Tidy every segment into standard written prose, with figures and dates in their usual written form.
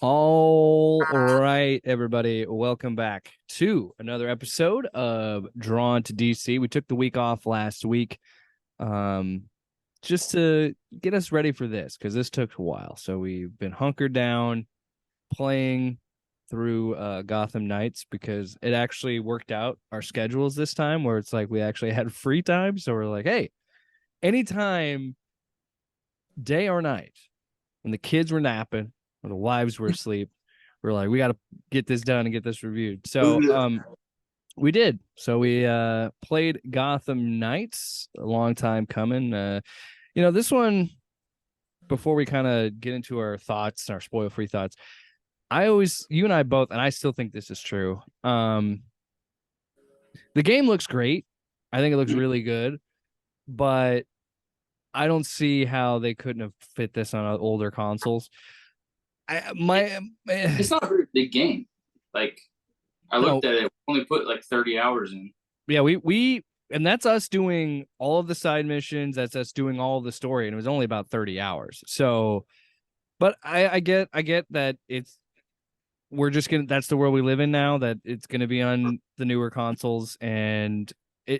All right, everybody, welcome back to another episode of Drawn to DC. We took the week off last week, um, just to get us ready for this because this took a while. So we've been hunkered down playing through Gotham Knights because it actually worked out our schedules this time, where it's like we actually had free time. So we're like, hey, anytime, day or night, when the kids were napping or the wives were asleep, we're like, we got to get this done and get this reviewed. So we did. So we played Gotham Knights, a long time coming. This one, before we kind of get into our thoughts, our spoil free thoughts, you and I both, and I still think this is true. The game looks great. I think it looks really good, but I don't see how they couldn't have fit this on older consoles. It's not a very big game. Like I No, looked at it, only put like 30 hours in. yeah, we and that's us doing all of the side missions. That's us doing all of the story, and it was only about 30 hours. So, but I get that we're just gonna that's the world we live in now. That it's gonna be on the newer consoles, and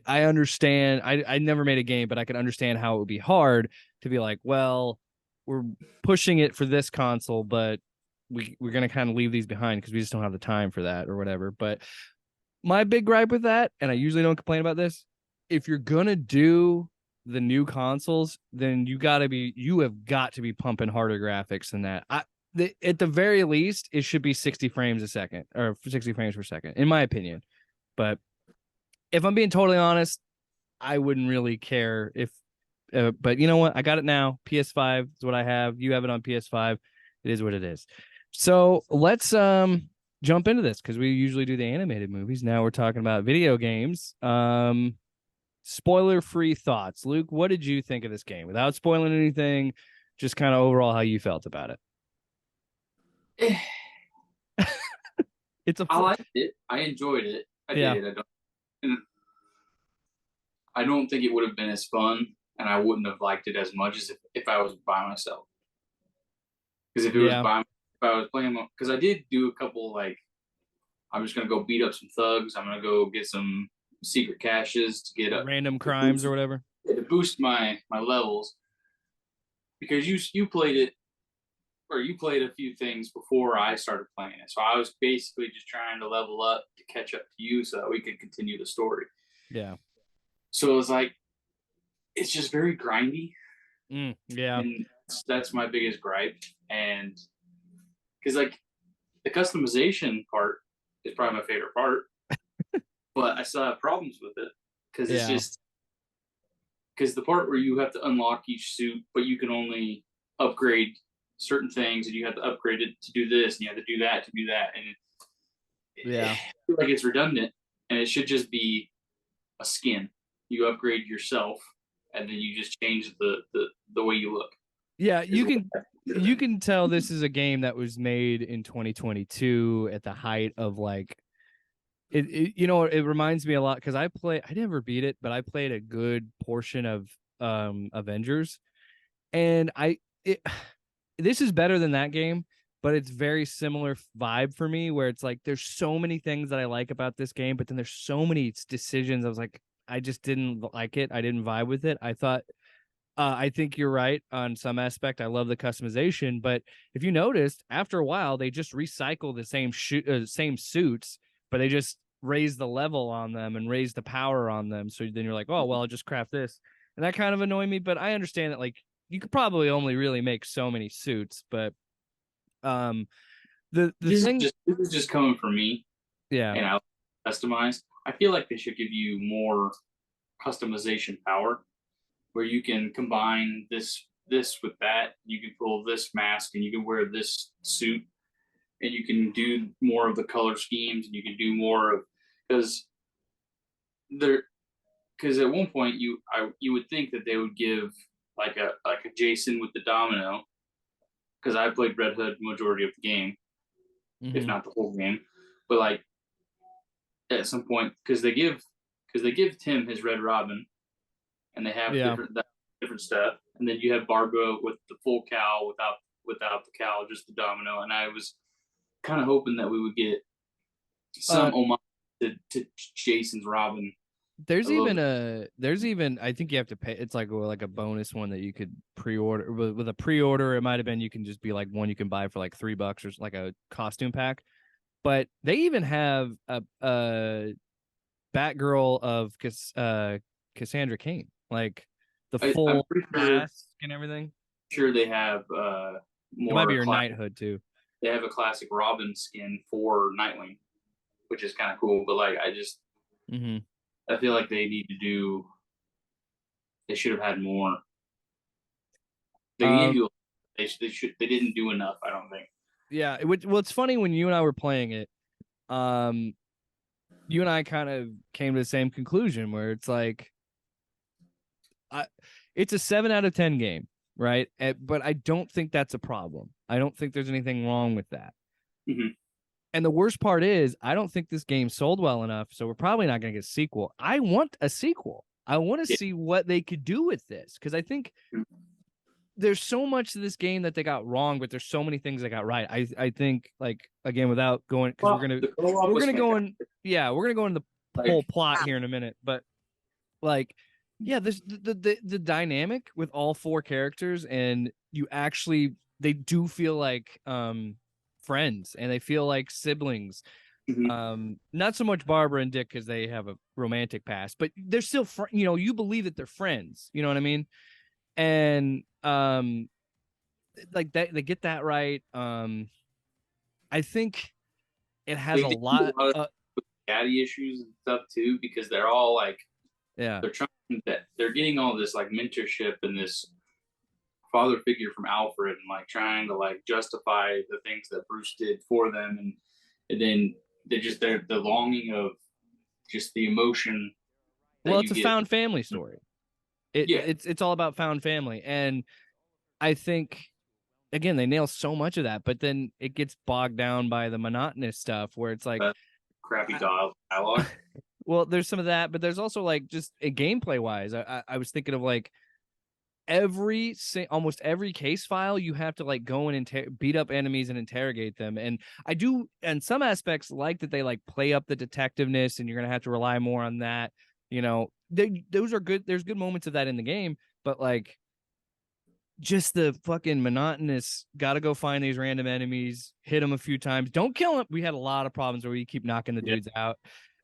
I understand. I never made a game, but I can understand how it would be hard to be like, well, we're pushing it for this console, but we're gonna kind of leave these behind because we just don't have the time for that or whatever. But my big gripe with that, and I usually don't complain about this, if you're gonna do the new consoles, then you have got to be pumping harder graphics than that. At the very least, it should be 60 frames a second or 60 frames per second, in my opinion. But if I'm being totally honest, I wouldn't really care if. But you know what? I got it now. PS5 is what I have. You have it on PS5. It is what it is. So let's jump into this because we usually do the animated movies. Now we're talking about video games. Spoiler free thoughts. Luke, what did you think of this game? Without spoiling anything, just kind of overall how you felt about it. It's a I liked it. I enjoyed it. I yeah. did. I don't think it would have been as fun, and I wouldn't have liked it as much as if I was by myself. Because Yeah. if I was playing, because I did do a couple like I'm just gonna go beat up some thugs. I'm gonna go get some secret caches to get up Random to crimes or boost, whatever. to boost my levels. Because you played it or you played a few things before I started playing it. So I was basically just trying to level up to catch up to you so that we could continue the story. Yeah. So it was like it's just very grindy, Yeah. and that's my biggest gripe. And because like the customization part is probably my favorite part, but I still have problems with it because it's Yeah. just because the part where you have to unlock each suit, but you can only upgrade certain things, and you have to upgrade it to do this, and you have to do that to do that, and Yeah. I feel like it's redundant, and it should just be a skin. You upgrade yourself, and then you just change the way you look. Yeah, Is you what can that should have you been. can tell this is a game that was made in 2022 at the height of like it reminds me a lot because I never beat it, but I played a good portion of Avengers, and this is better than that game, but it's very similar vibe for me where it's like there's so many things that I like about this game, but then there's so many decisions I was like I just didn't like it. I didn't vibe with it. I think you're right on some aspect. I love the customization, but if you noticed, after a while, they just recycle the same suits, but they just raise the level on them and raise the power on them. So then you're like, oh well, I'll just craft this, and that kind of annoyed me. But I understand that like you could probably only really make so many suits, but um, the thing, This is just coming from me, yeah, and I customize. I feel like they should give you more customization power, where you can combine this with that. You can pull this mask, and you can wear this suit, and you can do more of the color schemes, and you can do more of because there because at one point you would think that they would give like a Jason with the domino because I played Red Hood majority of the game, if mm-hmm. not the whole game, but like at some point because they give Tim his Red Robin and they have Yeah, different stuff, and then you have Barbara with the full cowl without the cowl, just the domino, and I was kind of hoping that we would get Uh, some homage to Jason's Robin a little bit. there's even I think you have to pay. It's like a bonus one that you could pre-order with a pre-order. It might have been you can just be like one you can buy for like $3 or like a costume pack. But they even have a Batgirl of Cassandra Cain, like the I'm full pretty mask and everything. sure they have It might be more her class. knighthood too. They have a classic Robin skin for Nightwing, which is kind of cool. But like, Mm-hmm. I feel like they need to do. They should have had more. They gave Um, you. They should. They didn't do enough. I don't think. yeah. Well, it's funny when you and I were playing it. Um, you and I kind of came to the same conclusion where it's like, I, it's a 7 out of 10 game, right? But I don't think that's a problem. I don't think there's anything wrong with that. Mm-hmm. And the worst part is, I don't think this game sold well enough, so we're probably not going to get a sequel. I want a sequel. I want to Yeah. see what they could do with this because I think there's so much to this game that they got wrong, but there's so many things they got right. I think like again without going because The co-op we're was gonna go in fantastic. we're gonna go into the whole Like, plot here in a minute, but like yeah, there's the dynamic with all four characters, and you actually they do feel like friends and they feel like siblings. mm-hmm. Not so much Barbara and Dick because they have a romantic past, but they're still you believe that they're friends. You know what I mean? And like that they get that right. I think it has They a did do lot a lot of daddy issues and stuff too, because they're all like yeah. they're trying that they're getting all this like mentorship and this father figure from Alfred and like trying to like justify the things that Bruce did for them, and then they're the longing of just the emotion that Well, it's you a get. found family story. Yeah, It's all about found family, and I think again they nail so much of that, but then it gets bogged down by the monotonous stuff where it's like, crappy I, dialogue. well, there's some of that, but there's also like just gameplay wise, I was thinking of like almost every case file you have to like go and beat up enemies and interrogate them, and I do in some aspects like that they like play up the detectiveness and you're gonna have to rely more on that. Those are good. There's good moments of that in the game, but like just the fucking monotonous gotta go find these random enemies, hit them a few times, don't kill them. We had a lot of problems where we keep knocking the Yeah, dudes out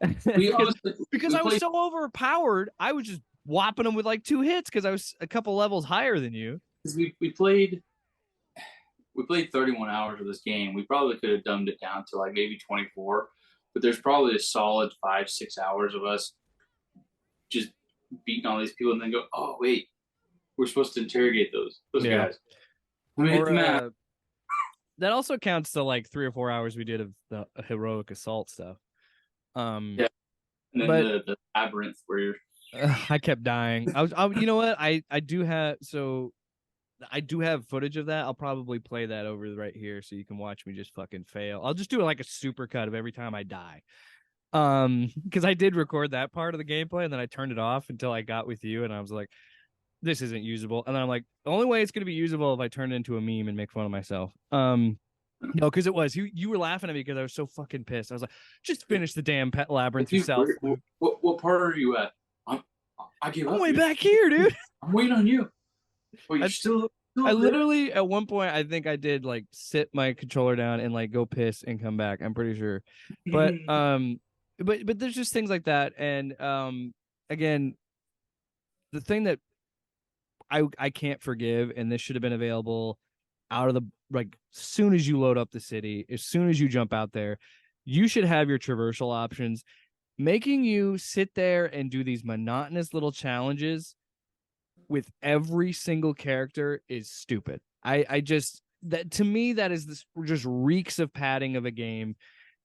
we because honestly because we I was played. so overpowered. I was just whopping them with like 2 hits because I was a couple levels higher than you. We played 31 hours of this game. We probably could have dumbed it down to like maybe 24, but there's probably a solid 5-6 hours of us just beating all these people and then go, oh wait, we're supposed to interrogate those Yeah. guys. I mean, it's Or mad. that also counts to like 3 or 4 hours we did of the heroic assault stuff. Yeah, and then But the labyrinth where you're. I kept dying. You know what? I do have I do have footage of that. I'll probably play that over right here so you can watch me just fucking fail. I'll just do like a super cut of every time I die. Because I did record that part of the gameplay and then I turned it off until I got with you and I was like, this isn't usable. And then I'm like, the only way it's gonna be usable if I turn it into a meme and make fun of myself. No, because it was you were laughing at me because I was so fucking pissed. I was like, just finish the damn pet labyrinth Dude, yourself. what part are you at? I give I'm up. way Dude. back here, dude. I'm waiting on you. Well, you're I, still I there? literally at one point I think I did like sit my controller down and like go piss and come back. I'm pretty sure. But but there's just things like that. And again, the thing that I can't forgive, and this should have been available out of the like soon as you load up the city, as soon as you jump out there, you should have your traversal options. Making you sit there and do these monotonous little challenges with every single character is stupid. I just that to me that is this just reeks of padding of a game.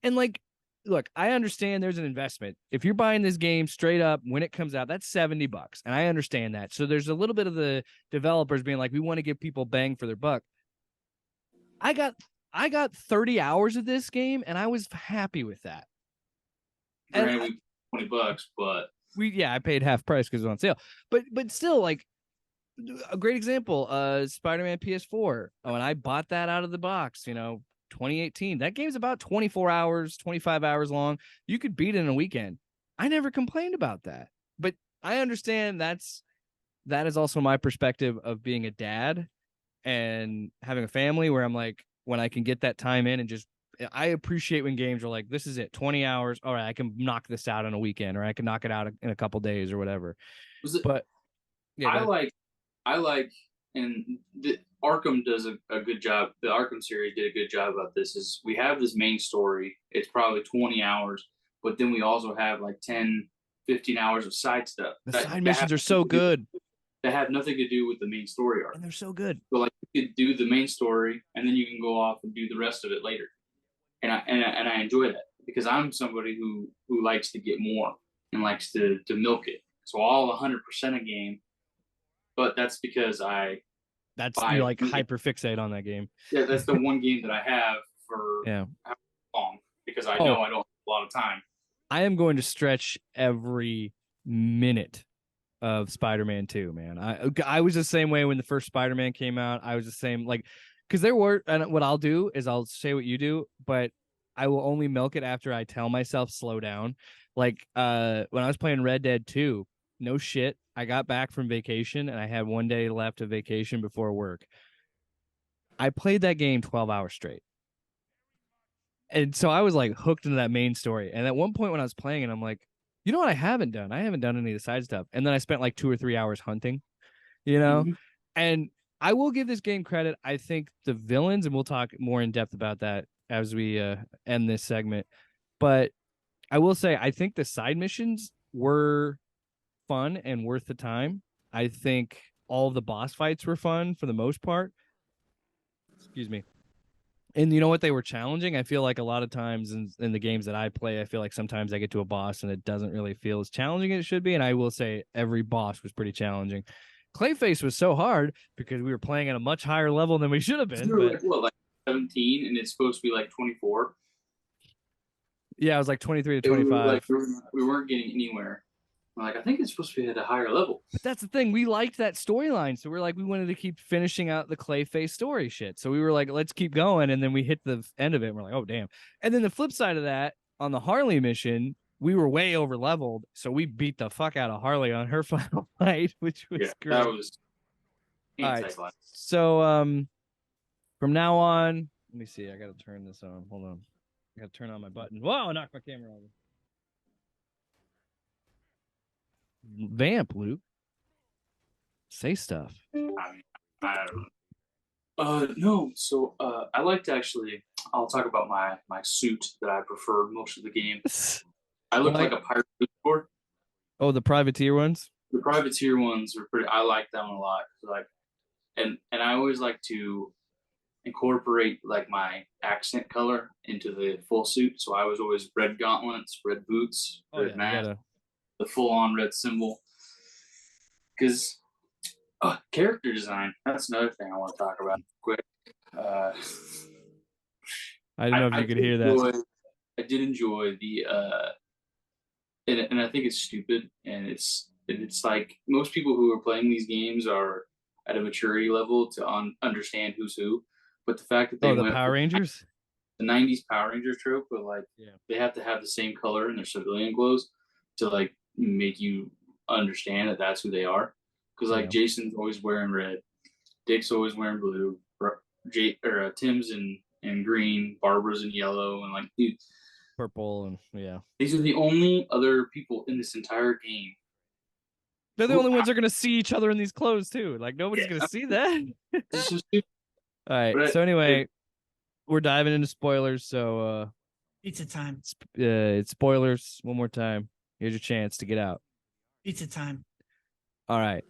And like look, I understand there's an investment. If you're buying this game straight up when it comes out, that's $70. And I understand that. So there's a little bit of the developers being like, we want to give people bang for their buck. I got 30 hours of this game and I was happy with that. And Granted, we $20, but I paid half price because it was on sale. But still, like a great example, Spider-Man PS4. When I bought that out of the box, 2018. That game's about 24 hours, 25 hours long. You could beat it in a weekend. I never complained about that. But I understand that is also my perspective of being a dad and having a family, where I'm like, when I can get that time in and just, I appreciate when games are like, this is it, 20 hours. All right, I can knock this out in a weekend, or I can knock it out in a couple days or whatever. Was it? But yeah, I like, and Arkham does a good job. The Arkham series did a good job about this. Is we have this main story. It's probably 20 hours, but then we also have like 10, 15 hours of side stuff. The side missions are so good. That have nothing to do with the main story arc. And they're so good. So like you could do the main story, and then you can go off and do the rest of it later. And I enjoy that, because I'm somebody who likes to get more and likes to milk it. So I'll 100% a game, but that's because you like hyper fixate on that game. Yeah, that's the one game that I have for how long, because I know I don't have a lot of time. I am going to stretch every minute of Spider-Man 2, man. I was the same way when the first Spider-Man came out. I was the same, like, because there were, and what I'll do is I'll say what you do, but I will only milk it after I tell myself slow down. Like when I was playing Red Dead 2, no shit, I got back from vacation and I had one day left of vacation before work. I played that game 12 hours straight. And so I was like hooked into that main story. And at one point when I was playing it, I'm like, you know what I haven't done? I haven't done any of the side stuff. And then I spent like 2 or 3 hours hunting, And I will give this game credit. I think the villains, and we'll talk more in depth about that as we end this segment. But I will say, I think the side missions were fun and worth the time. I think all of the boss fights were fun for the most part. Excuse me. And you know what? They were challenging. I feel like a lot of times in the games that I play, I feel like sometimes I get to a boss and it doesn't really feel as challenging as it should be. And I will say every boss was pretty challenging. Clayface was so hard because we were playing at a much higher level than we should have been. But... like 17, and it's supposed to be like 24. Yeah, it was like 23 to 25. We weren't getting anywhere. Like, I think it's supposed to be at a higher level. But that's the thing. We liked that storyline. So we're like, we wanted to keep finishing out the Clayface story shit. So we were like, let's keep going. And then we hit the end of it. And we're like, oh, damn. And then the flip side of that, on the Harley mission, we were way over leveled. So we beat the fuck out of Harley on her final fight, which was great. That was right. So from now on, let me see. I got to turn this on. Hold on. I got to turn on my button. Whoa, I knocked my camera over. Vamp, Luke. Say stuff. I don't know. No. So I like to actually. I'll talk about my suit that I prefer most of the game. I look like a pirate before. Oh, the privateer ones. The privateer ones are pretty. I like them a lot. Like, and I always like to incorporate like my accent color into the full suit. So I was always red gauntlets, red boots, red mask. The full-on red symbol, because character design, that's another thing I want to talk about quick. I don't know if you could hear that. I did enjoy the and I think it's stupid, and it's like most people who are playing these games are at a maturity level to understand who's who, but the fact that they the Power Rangers, the 90s Power Rangers trope, but like they have to have the same color in their civilian clothes to like make you understand that that's who they are, because like Jason's always wearing red, Dick's always wearing blue, Tim's in green, Barbara's in yellow, and like purple, and these are the only other people in this entire game. They're the only ones that are gonna see each other in these clothes too. Like nobody's gonna see that. All right. So anyway, we're diving into spoilers. So pizza time. It's spoilers one more time. Here's your chance to get out. Pizza time. All right.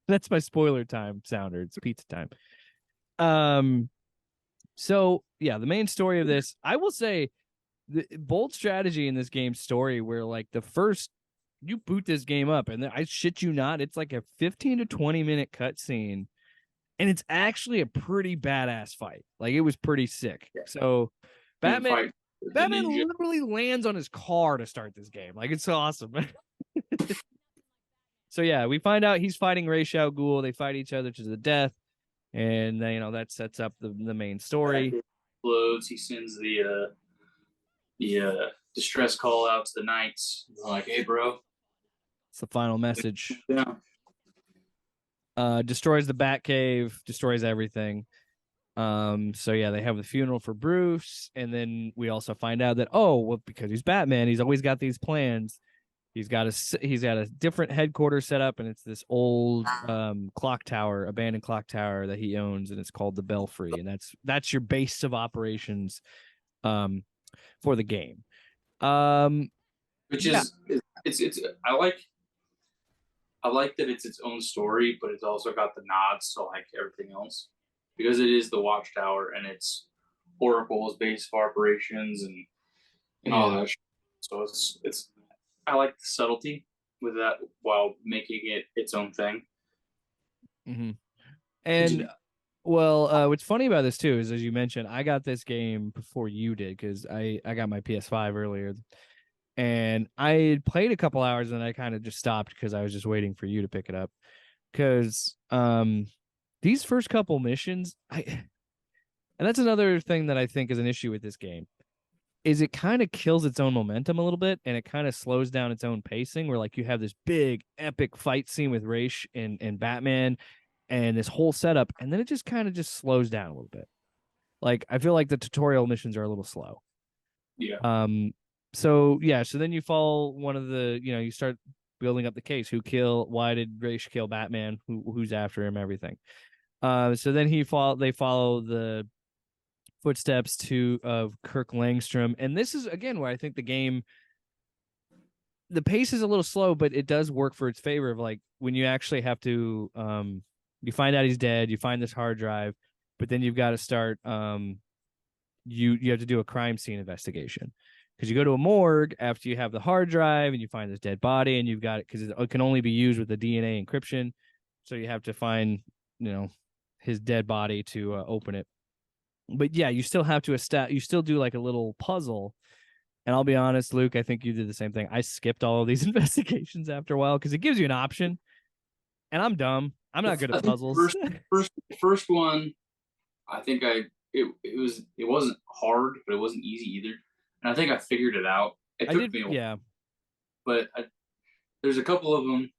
That's my spoiler time sounder. It's pizza time. So yeah, the main story of this, I will say, the bold strategy in this game's story, where like the first you boot this game up, and I shit you not, it's like a 15 to 20 minute cutscene, and it's actually a pretty badass fight. Like it was pretty sick. Yeah. So Batman literally lands on his car to start this game. Like, it's so awesome. So yeah, we find out he's fighting Ra's al Ghul. They fight each other to the death, and that sets up the main story. explodes. He sends the distress call out to the knights. Like, hey, bro. It's the final message. Yeah. Destroys the Batcave, destroys everything. So yeah, they have the funeral for Bruce, and then we also find out that because he's Batman, he's always got these plans. He's got a different headquarters set up, and it's this old clock tower, abandoned clock tower that he owns, and it's called the Belfry, and that's your base of operations for the game. Which is it's I like that it's its own story, but it's also got the nods to like everything else because it is the Watchtower and it's Oracle's base of operations and all that. So it's I like the subtlety with that while making it its own thing. Mm-hmm. And well, what's funny about this too is, as you mentioned, I got this game before you did because I got my PS5 earlier, and I had played a couple hours and I kind of just stopped because I was just waiting for you to pick it up. Because these first couple missions, and that's another thing that I think is an issue with this game, is it kind of kills its own momentum a little bit, and it kind of slows down its own pacing. Where like you have this big epic fight scene with Raish and Batman, and this whole setup, and then it just kind of just slows down a little bit. Like I feel like the tutorial missions are a little slow. Yeah. So then you follow one of the, you start building up the case. Why did Raish kill Batman? Who's after him, everything. So then they follow the footsteps of Kirk Langstrom. And this is again where I think the pace is a little slow, but it does work for its favor of like when you actually have to you find out he's dead, you find this hard drive, but then you've got to start you have to do a crime scene investigation. Because you go to a morgue after you have the hard drive and you find this dead body, and you've got it because it can only be used with the DNA encryption. So you have to find, his dead body to open it. But yeah, you still have to you still do like a little puzzle. And I'll be honest, Luke, I think you did the same thing. I skipped all of these investigations after a while because it gives you an option. And I'm dumb. I'm not good at puzzles. First one, I think it wasn't hard, but it wasn't easy either. And I think I figured it out. It took me a while. Yeah. But there's a couple of them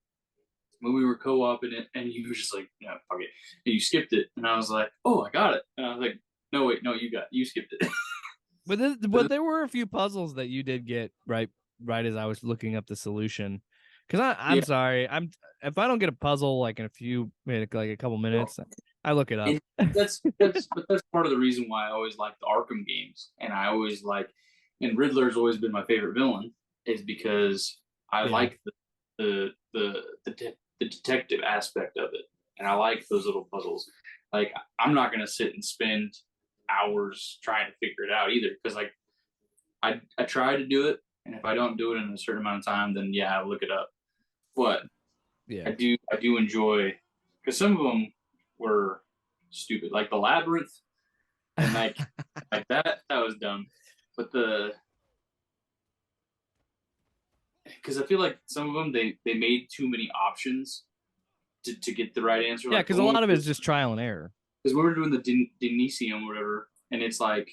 when we were co-oping it, and you were just like, "No, fuck it," and you skipped it, and I was like, "Oh, I got it," and I was like, "No, wait, no, you skipped it." But there were a few puzzles that you did get right as I was looking up the solution. Because I'm sorry, if I don't get a puzzle like in a couple minutes, I look it up. That's part of the reason why I always like the Arkham games, and I always and Riddler's always been my favorite villain, is because I like the detective aspect of it, and I like those little puzzles. Like I'm not gonna sit and spend hours trying to figure it out either, because like I try to do it, and if I don't do it in a certain amount of time, then I look it up. But I do enjoy, because some of them were stupid, like the labyrinth, and like that was dumb. But because I feel like some of them they made too many options to get the right answer. Yeah, because a lot of it is just trial and error. Because we were doing the Denisium or whatever, and it's like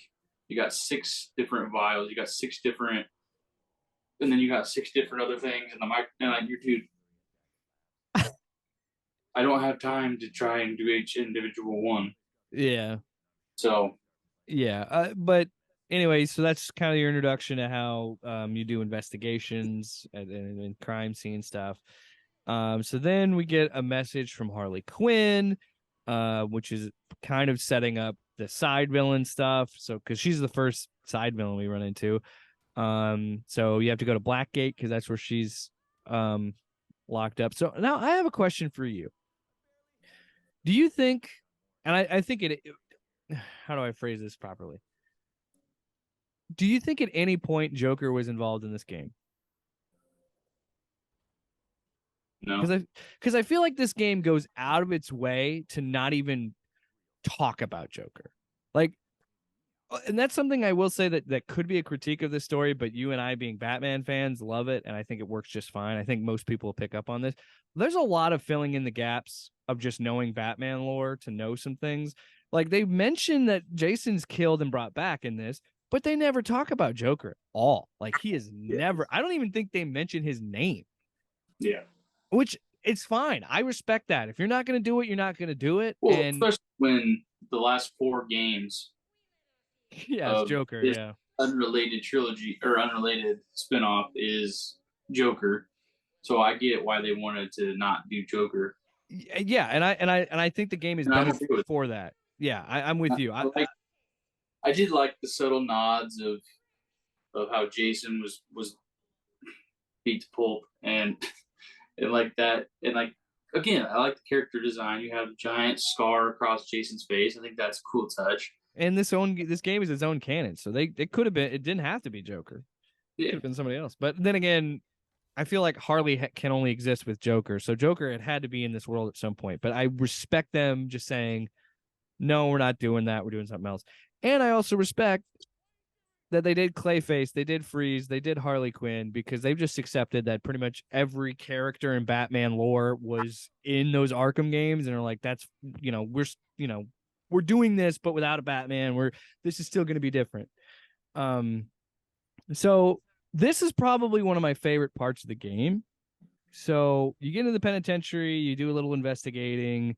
you got 6 different vials, you got 6 different, and then you got 6 different other things, and like your dude. I don't have time to try and do each individual one. Yeah. So. Yeah, but anyway, so that's kind of your introduction to how you do investigations and crime scene stuff. So then we get a message from Harley Quinn, which is kind of setting up the side villain stuff. So because she's the first side villain we run into. So you have to go to Blackgate because that's where she's locked up. So now I have a question for you. Do you think, and I think how do I phrase this properly? Do you think at any point Joker was involved in this game? No. Because I feel like this game goes out of its way to not even talk about Joker. Like, and that's something I will say that could be a critique of this story, but you and I being Batman fans love it, and I think it works just fine. I think most people will pick up on this. There's a lot of filling in the gaps of just knowing Batman lore to know some things, Like they mentioned that Jason's killed and brought back in this, but they never talk about Joker at all. Like he is never. I don't even think they mention his name. Yeah. Which it's fine. I respect that. If you're not going to do it, you're not going to do it. Well, And especially when the last 4 games yeah, it's of Joker. this Yeah. unrelated trilogy or unrelated spinoff is Joker. So I get why they wanted to not do Joker. Yeah, and I think the game is And I'm better okay with for that. Yeah, I'm with you. I did like the subtle nods of how Jason was beat to pulp and like that. And like again, I like the character design. You have a giant scar across Jason's face. I think that's a cool touch. and this game is its own canon, so they could have been. It didn't have to be Joker. It Yeah. could have been somebody else. But then again, I feel like Harley can only exist with Joker, so Joker it had to be in this world at some point. But I respect them just saying, no, we're not doing that. We're doing something else. And I also respect that they did Clayface, they did Freeze, they did Harley Quinn because they've just accepted that pretty much every character in Batman lore was in those Arkham games, and are like, that's we're doing this, but without a Batman. This is still going to be different. So this is probably one of my favorite parts of the game. So you get into the penitentiary, you do a little investigating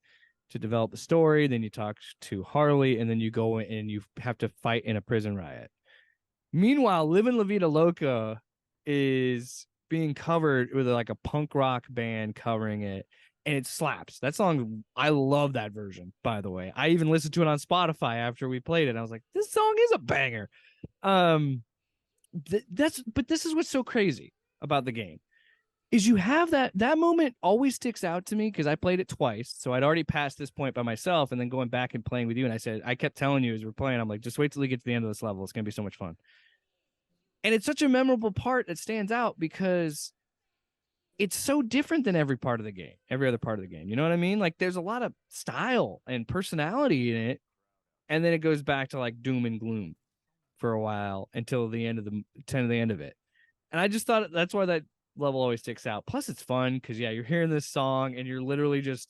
to develop the story, then you talk to Harley, and then you go in and you have to fight in a prison riot. Meanwhile, Livin' La Vida Loca is being covered with like a punk rock band covering it, and it slaps. That song, I love that version, by the way. I even listened to it on Spotify after we played it. I was like, this song is a banger. But this is what's so crazy about the game is you have that moment always sticks out to me because I played it twice. So I'd already passed this point by myself and then going back and playing with you. And I kept telling you as we're playing, I'm like, just wait till you get to the end of this level. It's going to be so much fun. And it's such a memorable part that stands out because it's so different than every part of the game, every other part of the game. You know what I mean? Like there's a lot of style and personality in it. And then it goes back to like doom and gloom for a while until the end of it. And I just thought that's why that level always sticks out. Plus, it's fun because you're hearing this song and you're literally just,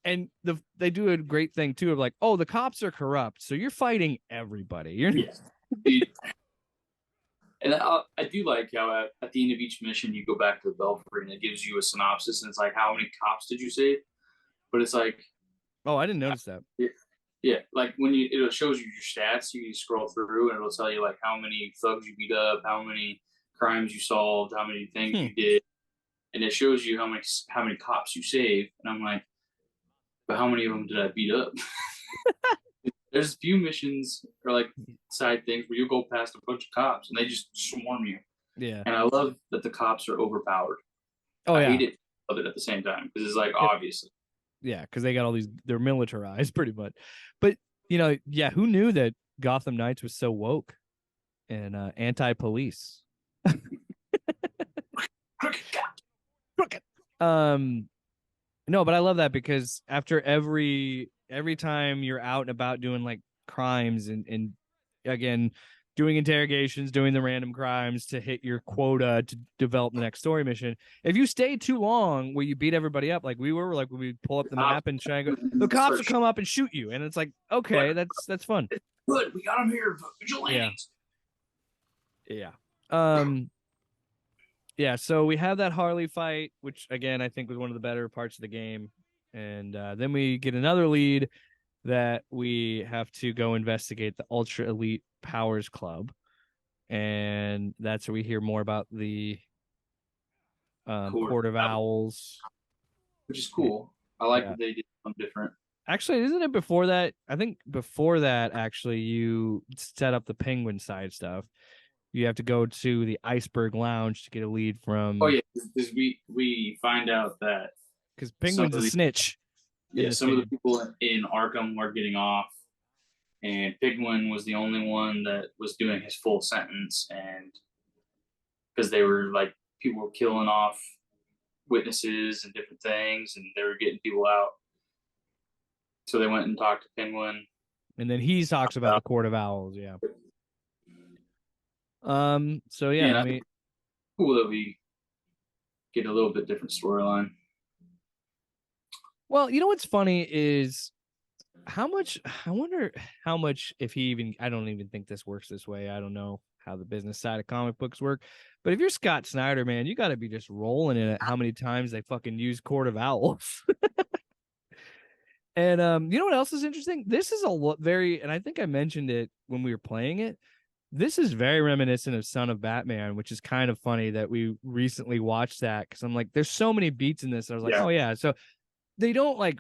and they do a great thing too of like, oh, the cops are corrupt, so you're fighting everybody. And I do like how at the end of each mission you go back to the Belfry and it gives you a synopsis and it's like how many cops did you save? But it's like, oh, I didn't notice that. Yeah, like when it shows you your stats, you can scroll through and it'll tell you like how many thugs you beat up, how many crimes you solved, how many things you did, and it shows you how many cops you saved. And I'm like, but how many of them did I beat up? There's a few missions or like side things where you go past a bunch of cops and they just swarm you. Yeah, and I love that the cops are overpowered. Oh I yeah, hate it, love it at the same time because it's like obviously. Yeah, because they got all these, they're militarized pretty much. But who knew that Gotham Knights was so woke and anti-police? No, but I love that because after every time you're out and about doing like crimes and again doing interrogations, doing the random crimes to hit your quota to develop the next story mission. If you stay too long where you beat everybody up, like we were, like when we pull up the map and try and go, the cops will come up and shoot you, and it's like, okay, that's fun. Good, we got them here, vigilantes. Yeah. Yeah. So we have that Harley fight, which again I think was one of the better parts of the game, and then we get another lead that we have to go investigate the Ultra Elite Powers Club, and that's where we hear more about the Court of Owls, which is cool. I like that they did something different. Actually, isn't it before that? I think before that, actually, you set up the Penguin side stuff. You have to go to the Iceberg Lounge to get a lead from. Oh yeah, because we find out that because Penguin's a snitch. Yeah, some of the people in Arkham were getting off, and Penguin was the only one that was doing his full sentence, and because they were like people were killing off witnesses and different things, and they were getting people out. So they went and talked to Penguin, and then he talks about the Court of Owls. Yeah. So yeah, I mean, cool that we get a little bit different storyline. Well, you know what's funny is How much? I wonder how much, if he even, I don't even think this works this way. I don't know how the business side of comic books work. But if you're Scott Snyder, man, you got to be just rolling in it how many times they fucking use Court of Owls. And you know what else is interesting? This is a very, and I think I mentioned it when we were playing it. This is very reminiscent of Son of Batman, which is kind of funny that we recently watched that because I'm like, there's so many beats in this. I was like, Yeah. oh yeah. So they don't like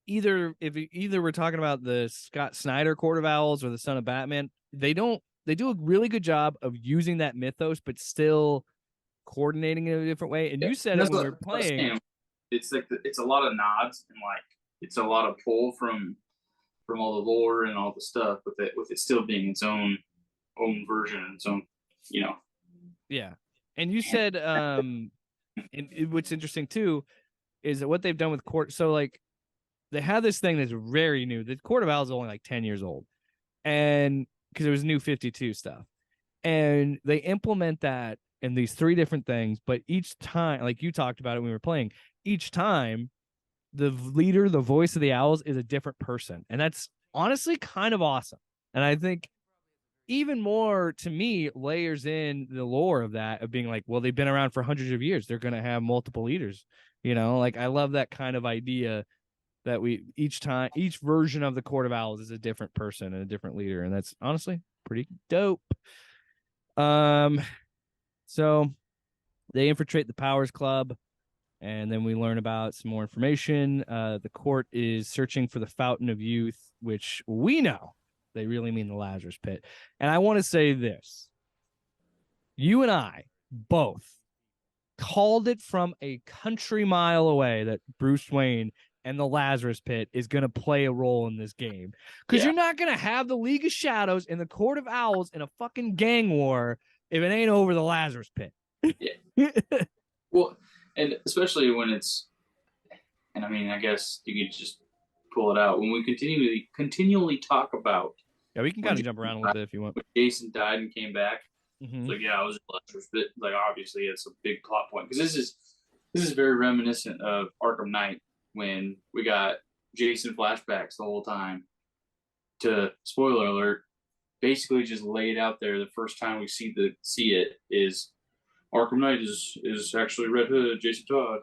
either we're talking about the Scott Snyder Court of Owls or the Son of Batman. They do a really good job of using that mythos, but still coordinating it in a different way. And Yeah. you said And it that's when we what were I was playing. saying. It's like it's a lot of nods and like it's a lot of pull from all the lore and all the stuff, with it still being its own version, its own, you know. Yeah. And you said and what's interesting too is that what they've done with court, so like they have this thing that's very new. The Court of Owls is only like 10 years old. And because it was new 52 stuff. And they implement that in these three different things, but each time, like you talked about it when we were playing, each time the leader, the voice of the owls is a different person. And that's honestly kind of awesome. And I think even more to me layers in the lore of that, of being like, well, they've been around for hundreds of years. They're going to have multiple leaders, like I love that kind of idea that we each version of the Court of Owls is a different person and a different leader. And that's honestly pretty dope. Um, so they infiltrate the Powers Club, and then we learn about some more information. The court is searching for the Fountain of Youth, which we know they really mean the Lazarus Pit. And I want to say this: you and I both called it from a country mile away that Bruce Wayne and the Lazarus Pit is going to play a role in this game. Because you're not going to have the League of Shadows and the Court of Owls in a fucking gang war if it ain't over the Lazarus Pit. Yeah. Well, and especially when and I mean, I guess you could just pull it out when we continually talk about. Yeah, we can kind of jump around a little bit if you want. When Jason died and came back, Mm-hmm. it's like, yeah, I was Lazarus, but like obviously it's a big plot point because this is very reminiscent of Arkham Knight when we got Jason flashbacks the whole time. To spoiler alert, basically just laid out there the first time we see it is Arkham Knight is actually Red Hood, Jason Todd.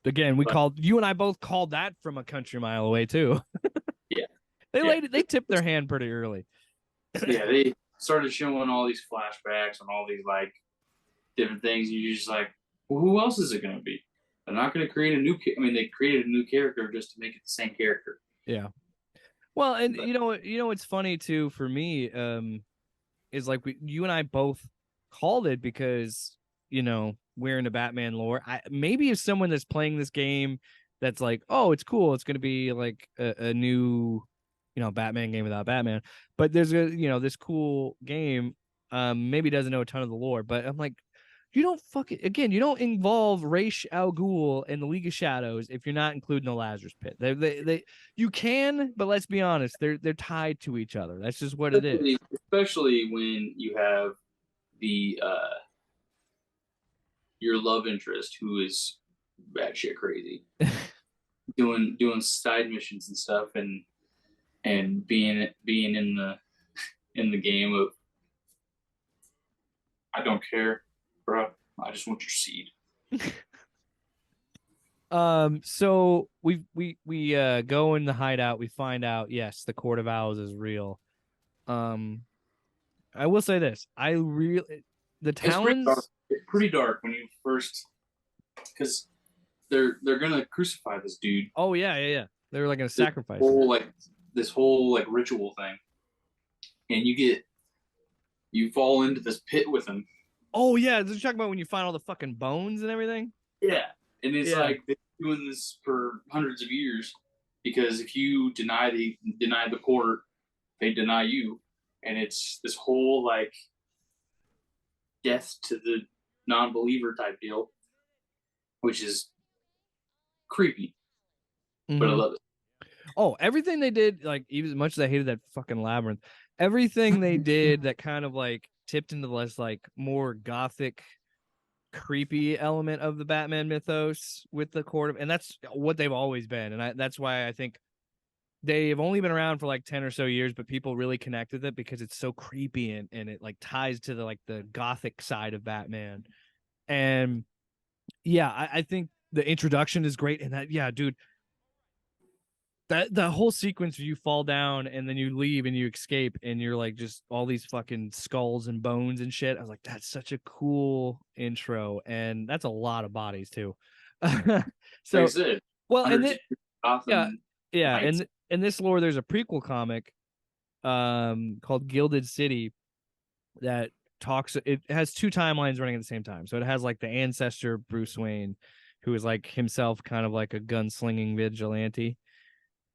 Again, you and I both called that from a country mile away too. Yeah. They tipped their hand pretty early. Yeah, they started showing all these flashbacks and all these like different things, and you're just like, well, who else is it going to be? They're not going to create a new. I mean, they created a new character just to make it the same character. Yeah. Well, and but, it's funny too for me. Is like you and I both called it because we're into Batman lore. Maybe if someone that's playing this game that's like, oh, it's cool, it's going to be like a new Batman game without Batman, but there's this cool game, maybe doesn't know a ton of the lore, but I'm like, you don't involve Ra's al Ghul and the League of Shadows if you're not including the Lazarus Pit. You can, but let's be honest, they're tied to each other. That's just what it is. Especially when you have the your love interest who is batshit crazy, doing side missions and stuff, and being in the game of, I don't care, bro. I just want your seed. So we go in the hideout. We find out, yes, the Court of Owls is real. I will say this: the towns. It's pretty dark when you first, because they're gonna crucify this dude. Oh yeah. They're like gonna sacrifice this whole ritual thing, and you fall into this pit with him. Oh yeah, you're talking about when you find all the fucking bones and everything. Yeah, and it's like they've been doing this for hundreds of years, because if you deny the court, they deny you, and it's this whole like death to the non-believer type deal, which is creepy. But I love it. Oh, everything they did, like even as much as I hated that fucking labyrinth, everything they did that kind of like tipped into less like more gothic, creepy element of the Batman mythos with the court of, and that's what they've always been, and that's why I think they've only been around for like 10 or so years, but people really connect with it because it's so creepy and it like ties to the gothic side of Batman. And yeah, I think the introduction is great. And that, yeah, dude, that the whole sequence where you fall down and then you leave and you escape and you're like just all these fucking skulls and bones and shit. I was like, that's such a cool intro, and that's a lot of bodies too. Like I So said, well, and hundreds then of Gotham yeah, yeah, Knights. and in this lore, there's a prequel comic called Gilded City that talks. It has two timelines running at the same time. So it has like the ancestor Bruce Wayne, who is like himself kind of like a gunslinging vigilante,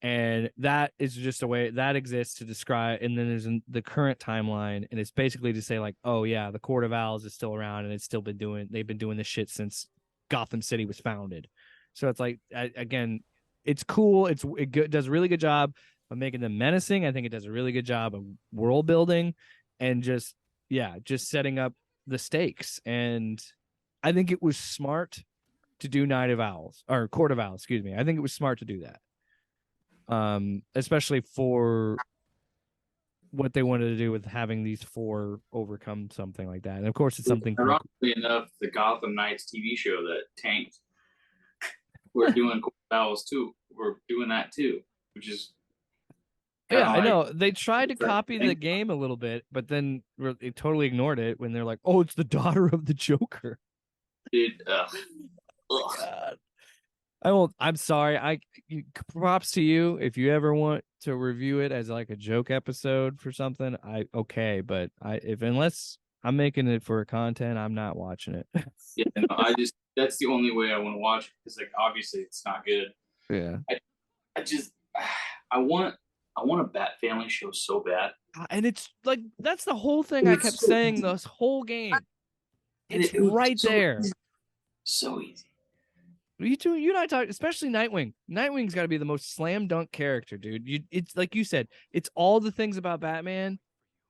and that is just a way that exists to describe. And then there's the current timeline, and it's basically to say like, oh yeah, the Court of Owls is still around, and it's still been doing. They've been doing this shit since Gotham City was founded. So it's like again, it's cool. Does a really good job of making them menacing. I think it does a really good job of world building, and just just setting up the stakes. And I think it was smart to do Night of Owls or Court of Owls. Excuse me. I think it was smart to do that, especially for what they wanted to do with having these four overcome something like that. And of course, it's something from Ironically enough, the Gotham Knights TV show that tanked, we're doing Court of Owls too. We're doing that too, which is yeah, I like, know they tried to copy the game a little bit, but then they totally ignored it when they're like, "Oh, it's the daughter of the Joker." dude. Oh God. I won't. I'm sorry. Props to you if you ever want to review it as like a joke episode for something. Okay, but if unless I'm making it for content, I'm not watching it. Yeah, no, that's the only way I want to watch it because like obviously it's not good. Yeah, I just I want a Bat Family show so bad, and it's like that's the whole thing and I it's kept so saying easy. this whole game. And It's it was right so there. easy. So easy. You and I talk, especially Nightwing. Nightwing's got to be the most slam dunk character, dude. It's like you said, it's all the things about Batman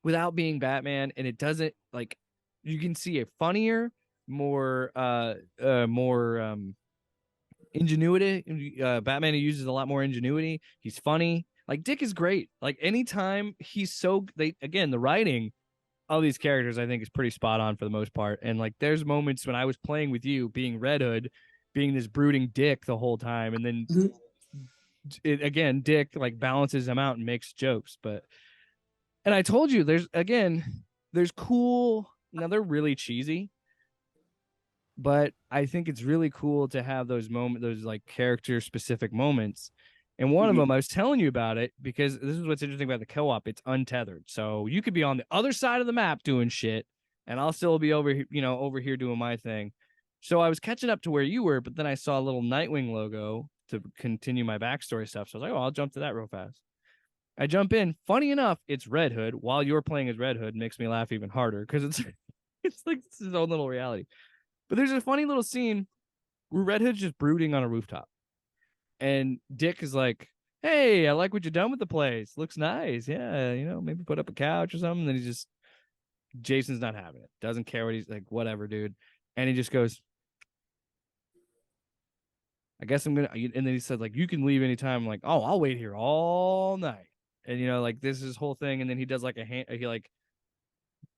without being Batman, and it doesn't like. You can see a funnier, more ingenuity. Batman uses a lot more ingenuity. He's funny. Like Dick is great. Like anytime he's so the writing of these characters I think is pretty spot on for the most part. And like there's moments when I was playing with you being Red Hood, being this brooding dick the whole time, and then again Dick like balances him out and makes jokes. But and I told you there's cool. Now they're really cheesy, but I think it's really cool to have those like character specific moments. And one of them, I was telling you about it because this is what's interesting about the co-op. It's untethered. So you could be on the other side of the map doing shit, and I'll still be over here doing my thing. So I was catching up to where you were, but then I saw a little Nightwing logo to continue my backstory stuff. So I was like, oh, I'll jump to that real fast. I jump in. Funny enough, it's Red Hood. While you're playing as Red Hood, makes me laugh even harder because it's like it's his own little reality. But there's a funny little scene where Red Hood's just brooding on a rooftop. And Dick is like, hey, I like what you've done with the place. Looks nice. Yeah, maybe put up a couch or something. And then Jason's not having it. Doesn't care what he's like, whatever, dude. And he just goes, I guess I'm gonna. And then he said, like, you can leave anytime. I'm like, oh, I'll wait here all night. And like this is his whole thing. And then he does like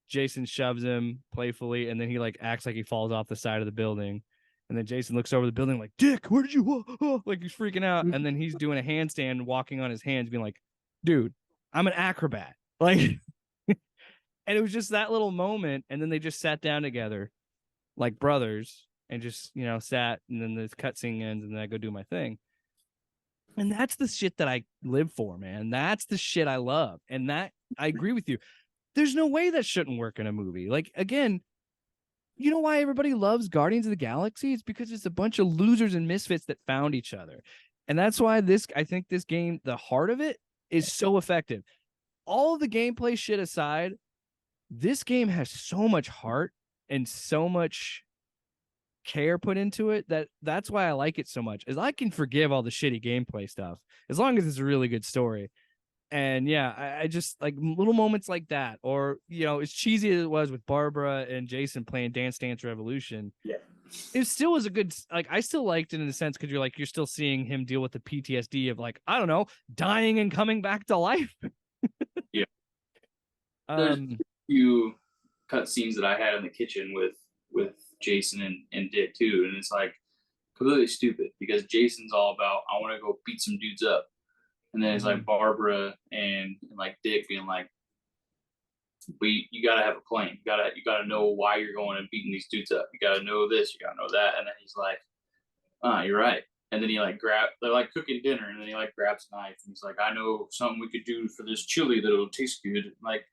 Jason shoves him playfully, and then he like acts like he falls off the side of the building. And then Jason looks over the building like, Dick, where did you? Like he's freaking out. And then he's doing a handstand, walking on his hands, being like, dude, I'm an acrobat. Like, and it was just that little moment. And then they just sat down together like brothers and just, sat. And then the cutscene ends, and then I go do my thing. And that's the shit that I live for, man. That's the shit I love. And that I agree with you. There's no way that shouldn't work in a movie. Like, again, you know why everybody loves Guardians of the Galaxy? It's because it's a bunch of losers and misfits that found each other. And that's why I think this game, the heart of it is so effective. All of the gameplay shit aside, this game has so much heart and so much care put into it that's why I like it so much. Is I can forgive all the shitty gameplay stuff as long as it's a really good story. And yeah, I just like little moments like that, or as cheesy as it was with Barbara and Jason playing Dance Dance Revolution. Yeah. it still was a good, like, I still liked it in a sense because you're still seeing him deal with the PTSD of, like, I don't know, dying and coming back to life. Yeah. There's a um few cut scenes that I had in the kitchen with Jason and Dick too, and it's like completely stupid because Jason's all about I want to go beat some dudes up, and then it's like Barbara and like Dick being like, you gotta have a plan. You gotta know why you're going and beating these dudes up. You gotta know this. You gotta know that. And then he's like, you're right. And then he like they're like cooking dinner, and then he like grabs a knife and he's like, I know something we could do for this chili that'll taste good. Like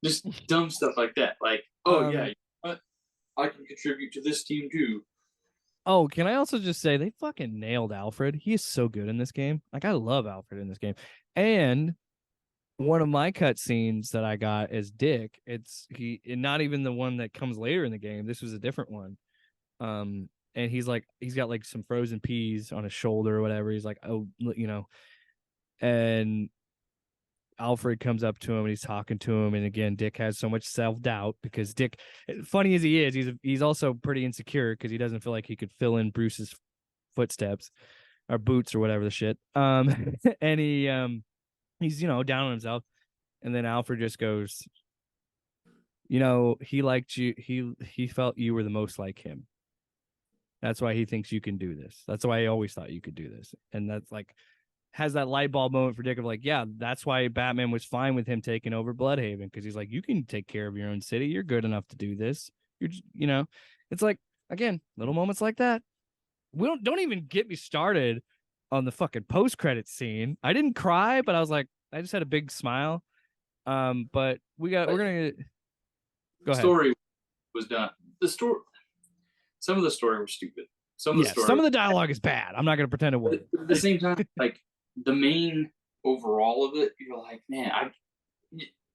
just dumb stuff like that. Like, oh yeah, you know what? I can contribute to this team too. Oh, can I also just say they fucking nailed Alfred? He is so good in this game. Like, I love Alfred in this game. And one of my cut scenes that I got is Dick. Not even the one that comes later in the game. This was a different one. And he's got like some frozen peas on his shoulder or whatever. He's like, oh, and Alfred comes up to him and he's talking to him. And again, Dick has so much self-doubt because Dick, funny as he is, he's also pretty insecure because he doesn't feel like he could fill in Bruce's footsteps or boots or whatever the shit. And he's, down on himself. And then Alfred just goes, he liked you. He felt you were the most like him. That's why he thinks you can do this. That's why he always thought you could do this. And that's like, has that light bulb moment for Dick of like, yeah, that's why Batman was fine with him taking over Bloodhaven, because he's like, you can take care of your own city. You're good enough to do this. You're just, it's like, again, little moments like that. We don't even get me started on the fucking post-credit scene. I didn't cry, but I was like, I just had a big smile. But we're gonna go ahead. Story was done. Some of the story was stupid. Some of the dialogue is bad. I'm not gonna pretend it wasn't. At the same time, like the main overall of it, you're like, man,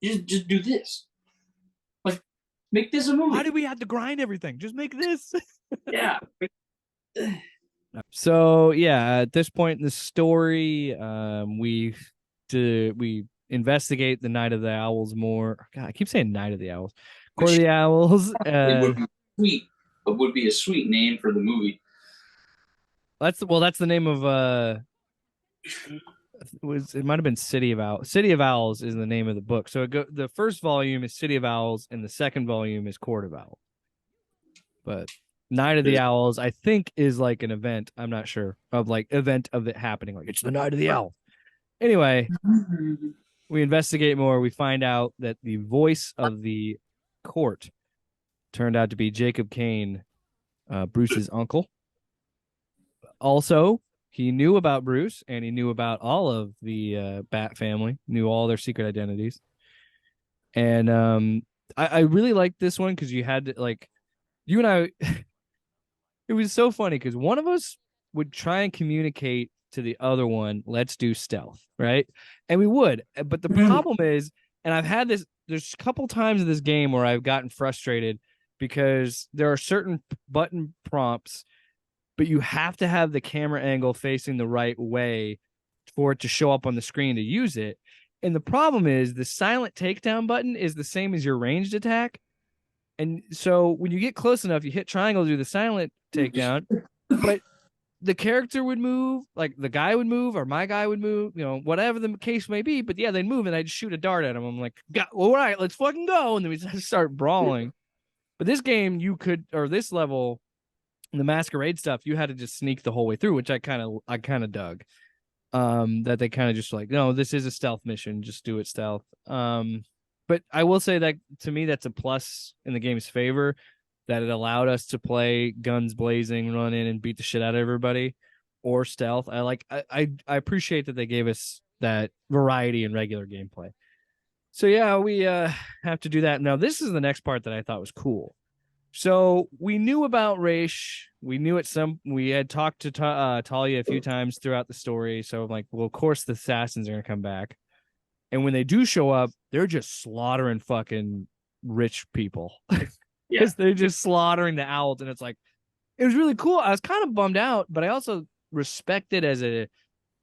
you just do this. Like, make this a movie. Why do we have to grind everything? Just make this. Yeah. So yeah, at this point in the story, we investigate the Night of the Owls more. God, I keep saying Night of the Owls. Court of the Owls. It would be a sweet name for the movie. That's the name of it might have been City of Owls. City of Owls is the name of the book. So the first volume is City of Owls, and the second volume is Court of Owls. But Night of the Owls, I think, is like an event. I'm not sure of event of it happening. Like, it's the Night of the Owl. Anyway, we investigate more. We find out that the voice of the court turned out to be Jacob Kane, Bruce's uncle. Also, he knew about Bruce, and he knew about all of the Bat family, knew all their secret identities. And I really liked this one because you had to, you and I, it was so funny because one of us would try and communicate to the other one, let's do stealth, right? And we would. But the problem is, and I've had this, there's a couple times in this game where I've gotten frustrated because there are certain button prompts, but you have to have the camera angle facing the right way for it to show up on the screen to use it. And the problem is the silent takedown button is the same as your ranged attack. And so when you get close enough, you hit triangle to do the silent takedown, but the character would move, like the guy would move or my guy would move, whatever the case may be. But yeah, they'd move and I'd shoot a dart at him. I'm like, all right, let's fucking go. And then we start brawling. But this game, this level, the masquerade stuff, you had to just sneak the whole way through, which I kind of dug. That they kind of just like, no, this is a stealth mission, just do it stealth. But I will say that to me, that's a plus in the game's favor, that it allowed us to play guns blazing, run in and beat the shit out of everybody, or stealth. I appreciate that they gave us that variety in regular gameplay. So yeah, we have to do that. Now, this is the next part that I thought was cool. So we knew about Raish. We had talked to Talia a few times throughout the story. So I'm like, well, of course the assassins are going to come back. And when they do show up, they're just slaughtering fucking rich people. Yeah. They're just slaughtering the owls. And it's like, it was really cool. I was kind of bummed out, but I also respect it as a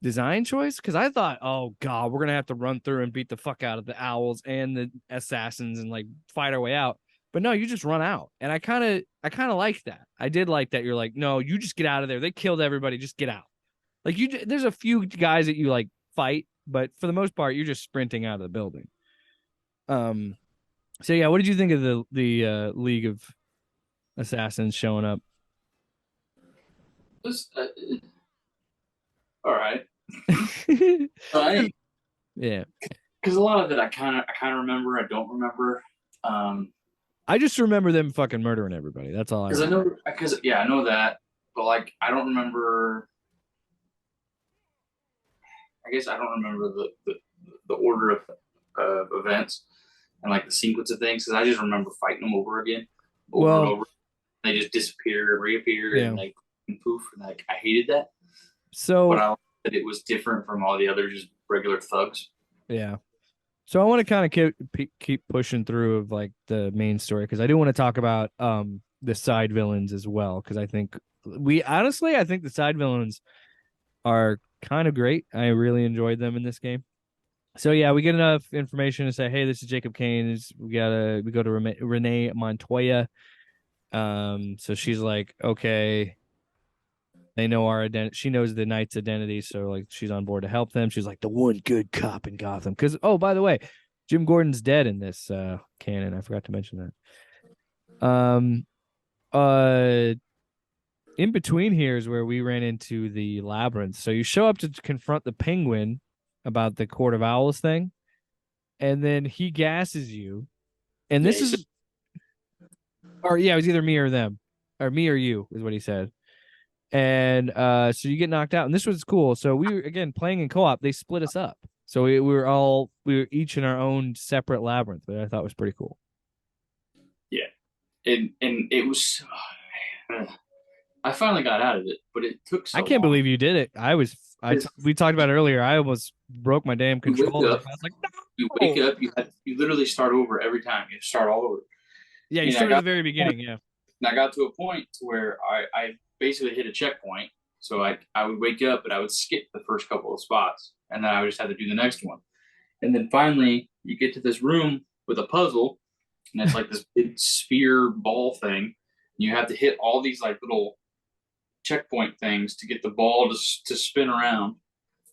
design choice because I thought, oh God, we're going to have to run through and beat the fuck out of the owls and the assassins and fight our way out. But no, you just run out. And I kind of liked that. I did like that. You're like, no, you just get out of there. They killed everybody. Just get out. Like there's a few guys that you like fight, but for the most part, you're just sprinting out of the building. So yeah, what did you think of the League of Assassins showing up? This, all right. I Yeah. because a lot of it I kind of remember. I don't remember. I just remember them fucking murdering everybody. That's all I Because I remember. know because yeah I know that, but like I don't remember. I guess I don't remember the order of events and like the sequence of things because I just remember fighting them over again, over and Well, over. They just disappear and reappear yeah. and like and poof and like I hated that, but So I liked that it was different from all the other just regular thugs. yeah. So I want to kind of keep pushing through of like the main story because I do want to talk about the side villains as well because I think the side villains are kind of great. I really enjoyed them in this game. So yeah, we get enough information to say, hey, this is Jacob Kane. We go to Renee Montoya. So she's like, okay, they know our identity. She knows the Knight's identity, so like she's on board to help them. She's like the one good cop in Gotham. Because by the way, Jim Gordon's dead in this canon. I forgot to mention that. Uh in between here is where we ran into the labyrinth. So you show up to confront the Penguin about the Court of Owls thing, and then he gasses you. And Yeah, this is or yeah, it was either me or them. Or me or you is what he said. And so you get knocked out. And this was cool. So we were again playing in co-op, they split us up. So we were each in our own separate labyrinth, but I thought was pretty cool. yeah, and it was. I finally got out of it, but it took I so can't long. believe you did it. We talked about it earlier. I almost broke my damn You wake controller. up, I was like, you wake no. up, you literally start over every time. You start all over. Yeah, you And I started at the got very beginning. Yeah. and I got to a point where I basically hit a checkpoint. So I would wake up, but I would skip the first couple of spots, and then I would just have to do the next one. And then finally, you get to this room with a puzzle, and it's like this big sphere ball thing. You have to hit all these like little checkpoint things to get the ball to spin around,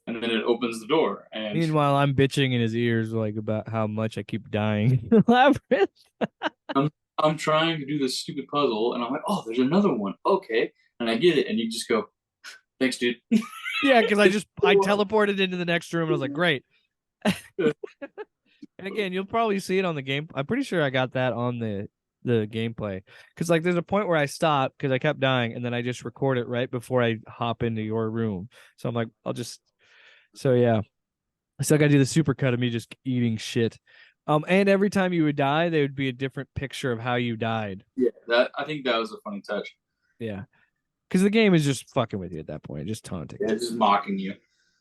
and then it opens the door. And Meanwhile, I'm bitching in his ears like about how much I keep dying. Labyrinth. I'm I'm trying to do this stupid puzzle, and I'm like, oh, there's another one. Okay, and I get it, and you just go, thanks, dude. Yeah, because I teleported into the next room and I was like, great. And again, you'll probably see it on the game. I'm pretty sure I got that on the gameplay because like there's a point where I stop because I kept dying, and then I just record it right before I hop into your room. So I'm like, I'll just. So yeah, I still got to do the super cut of me just eating shit. And every time you would die, there would be a different picture of how you died. Yeah, that I think that was a funny touch. Yeah, because the game is just fucking with you at that point, just taunting. Yeah, just mocking you.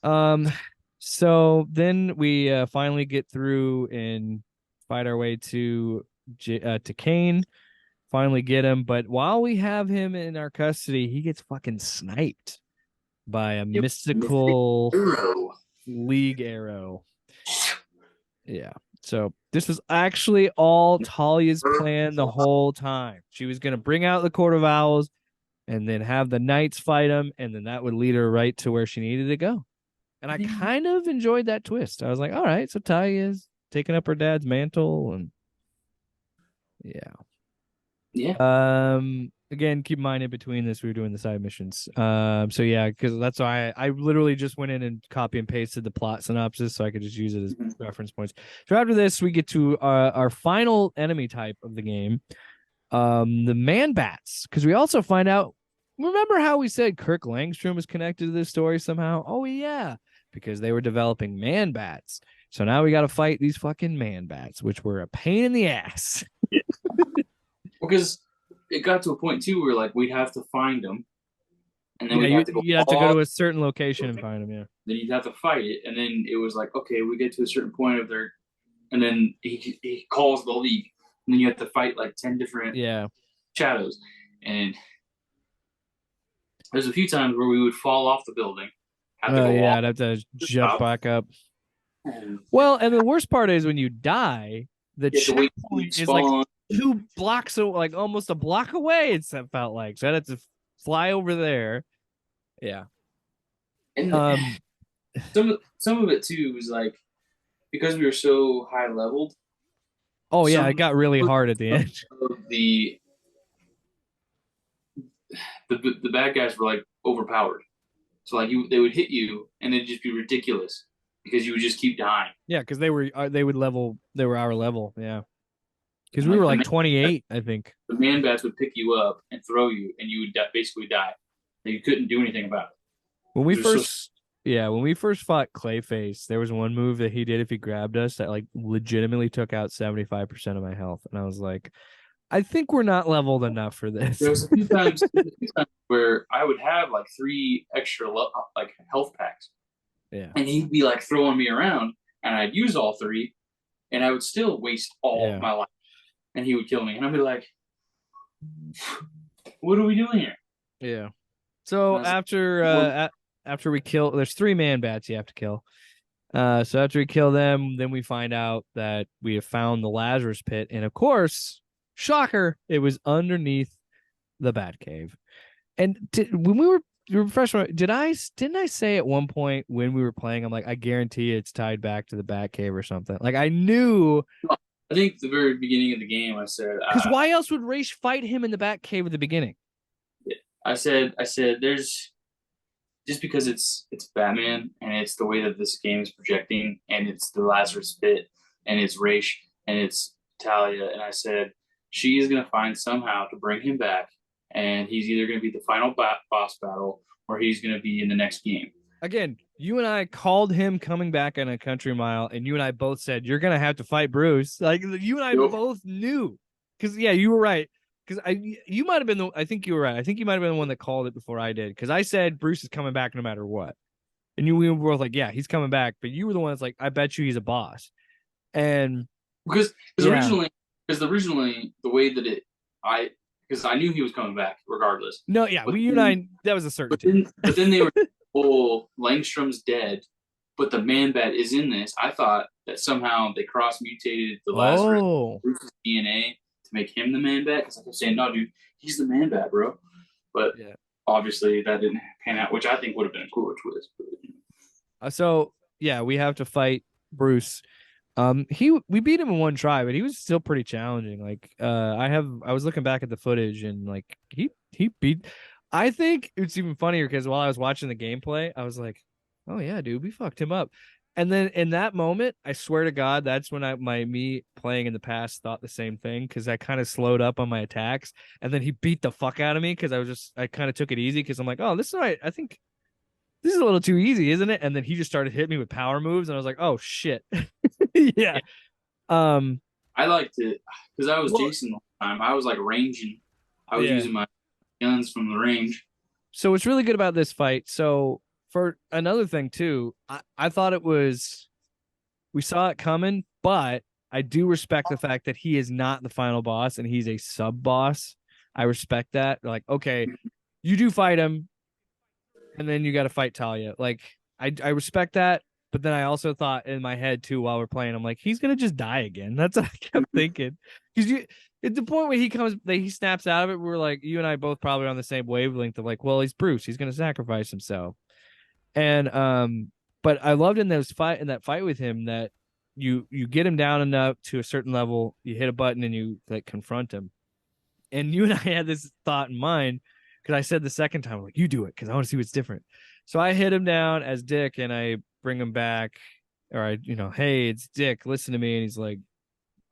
Um, so then we finally get through and fight our way to Kane. Finally get him, but while we have him in our custody, he gets fucking sniped by a Yep. mystical Hero. league arrow. Yeah. So this was actually all Talia's plan the whole time. She was gonna bring out the Court of Owls and then have the knights fight him, and then that would lead her right to where she needed to go. And I kind of enjoyed that twist. I was like, all right, so Talia is taking up her dad's mantle, and yeah. Yeah. Again, keep in mind in between this, we were doing the side missions. So yeah, because that's why I literally just went in and copy and pasted the plot synopsis so I could just use it as reference points. So after this, we get to our final enemy type of the game, the man bats, because we also find out. Remember how we said Kirk Langstrom is connected to this story somehow? Oh yeah, because they were developing man bats. So now we got to fight these fucking man bats, which were a pain in the ass. Because it got to a point too where like we'd have to find them, and then Yeah, we'd have to go you have to go to a certain location and find them. Yeah. then you'd have to fight it, and then it was like, okay, we get to a certain point of their, and then he calls the league, and then you have to fight like 10 different Yeah. shadows, and there's a few times where we would fall off the building, have to Oh go yeah, off, I'd have to jump stop, back up. and Well, and the worst part is when you die, the you have to wait till checkpoint you is like spawn. 2 blocks, so like almost a block away. It felt like, so I had to fly over there. Yeah. And Um. some of it too was like because we were so high leveled. Oh yeah, Some it got really hard at the of end. the the bad guys were like overpowered. So like they would hit you and it'd just be ridiculous because you would just keep dying. Yeah, because they would level. They were our level. Yeah, because And we were like like 28, I think. the man bats would pick you up and throw you, and you would basically die. And you couldn't do anything about it. When we So first, yeah, when we first fought Clayface, there was one move that he did if he grabbed us that like legitimately took out 75% of my health, and I was like, I think we're not leveled enough for this. there was a few times where I would have like 3 extra like health packs, Yeah, and he'd be like throwing me around, and I'd use all 3, and I would still waste all yeah. of my life, and he would kill me, and I'd be like, "What are we doing here?" Yeah. So And I was after we kill, there's 3 man bats you have to kill. So after we kill them, then we find out that we have found the Lazarus pit, and of course, shocker, it was underneath the Bat Cave. And when we were refreshing, didn't I say at one point when we were playing, I'm like, I guarantee it's tied back to the Bat Cave or something. Like I knew, I think the very beginning of the game, I said, because why else would Raish fight him in the Bat Cave at the beginning? I said, there's just because it's Batman and it's the way that this game is projecting and it's the Lazarus pit and it's Raish and it's Talia, and I said she is gonna find somehow to bring him back, and he's either gonna be the final boss battle or he's gonna be in the next game. Again, you and I called him coming back on a country mile, and you and I both said you're gonna have to fight Bruce. Like you and I Yep. both knew, because yeah, you were right. Because you might have been I think you were right. I think you might have been the one that called it before I did. Because I said Bruce is coming back no matter what, and we were both like, yeah, he's coming back. But you were the one that's like, I bet you he's a boss. And Because yeah. originally the way that because I knew he was coming back regardless. No, yeah, But you and I, that was a certainty. But then they were, oh, Langstrom's dead, but the Man Bat is in this. I thought that somehow they cross mutated the Lazarus Bruce's DNA to make him the Man Bat, because I kept saying, no, dude, he's the Man Bat, bro. But yeah. Obviously that didn't pan out, which I think would have been a cooler twist. So yeah, we have to fight Bruce. We beat him in one try, but he was still pretty challenging. Like I was looking back at the footage, and like he beat. I think it's even funnier because while I was watching the gameplay, I was like, oh yeah, dude, we fucked him up. And then in that moment, I swear to God, that's when me playing in the past thought the same thing, because I kind of slowed up on my attacks, and then he beat the fuck out of me because I kind of took it easy because I'm like, oh, this is all right. I think this is a little too easy, isn't it? And then he just started hitting me with power moves, and I was like, oh shit. Yeah. I liked it because I was Jason the whole time. I was like ranging. I was using my guns from the range. So what's really good about this fight, so for another thing too, I thought we saw it coming, but I do respect the fact that he is not the final boss and he's a sub boss. I respect that. Like, okay, you do fight him, and then you got to fight Talia. Like, I respect that, but then I also thought in my head too while we're playing, I'm like, he's gonna just die again. That's what I kept thinking. Because at the point when he snaps out of it, we're like, you and I both probably on the same wavelength of like, well, he's Bruce, he's gonna sacrifice himself. And but I loved in that fight with him that you get him down enough to a certain level, you hit a button and you like confront him. And you and I had this thought in mind, because I said the second time, like, you do it because I want to see what's different. So I hit him down as Dick and I bring him back, or hey, it's Dick, listen to me. And he's like,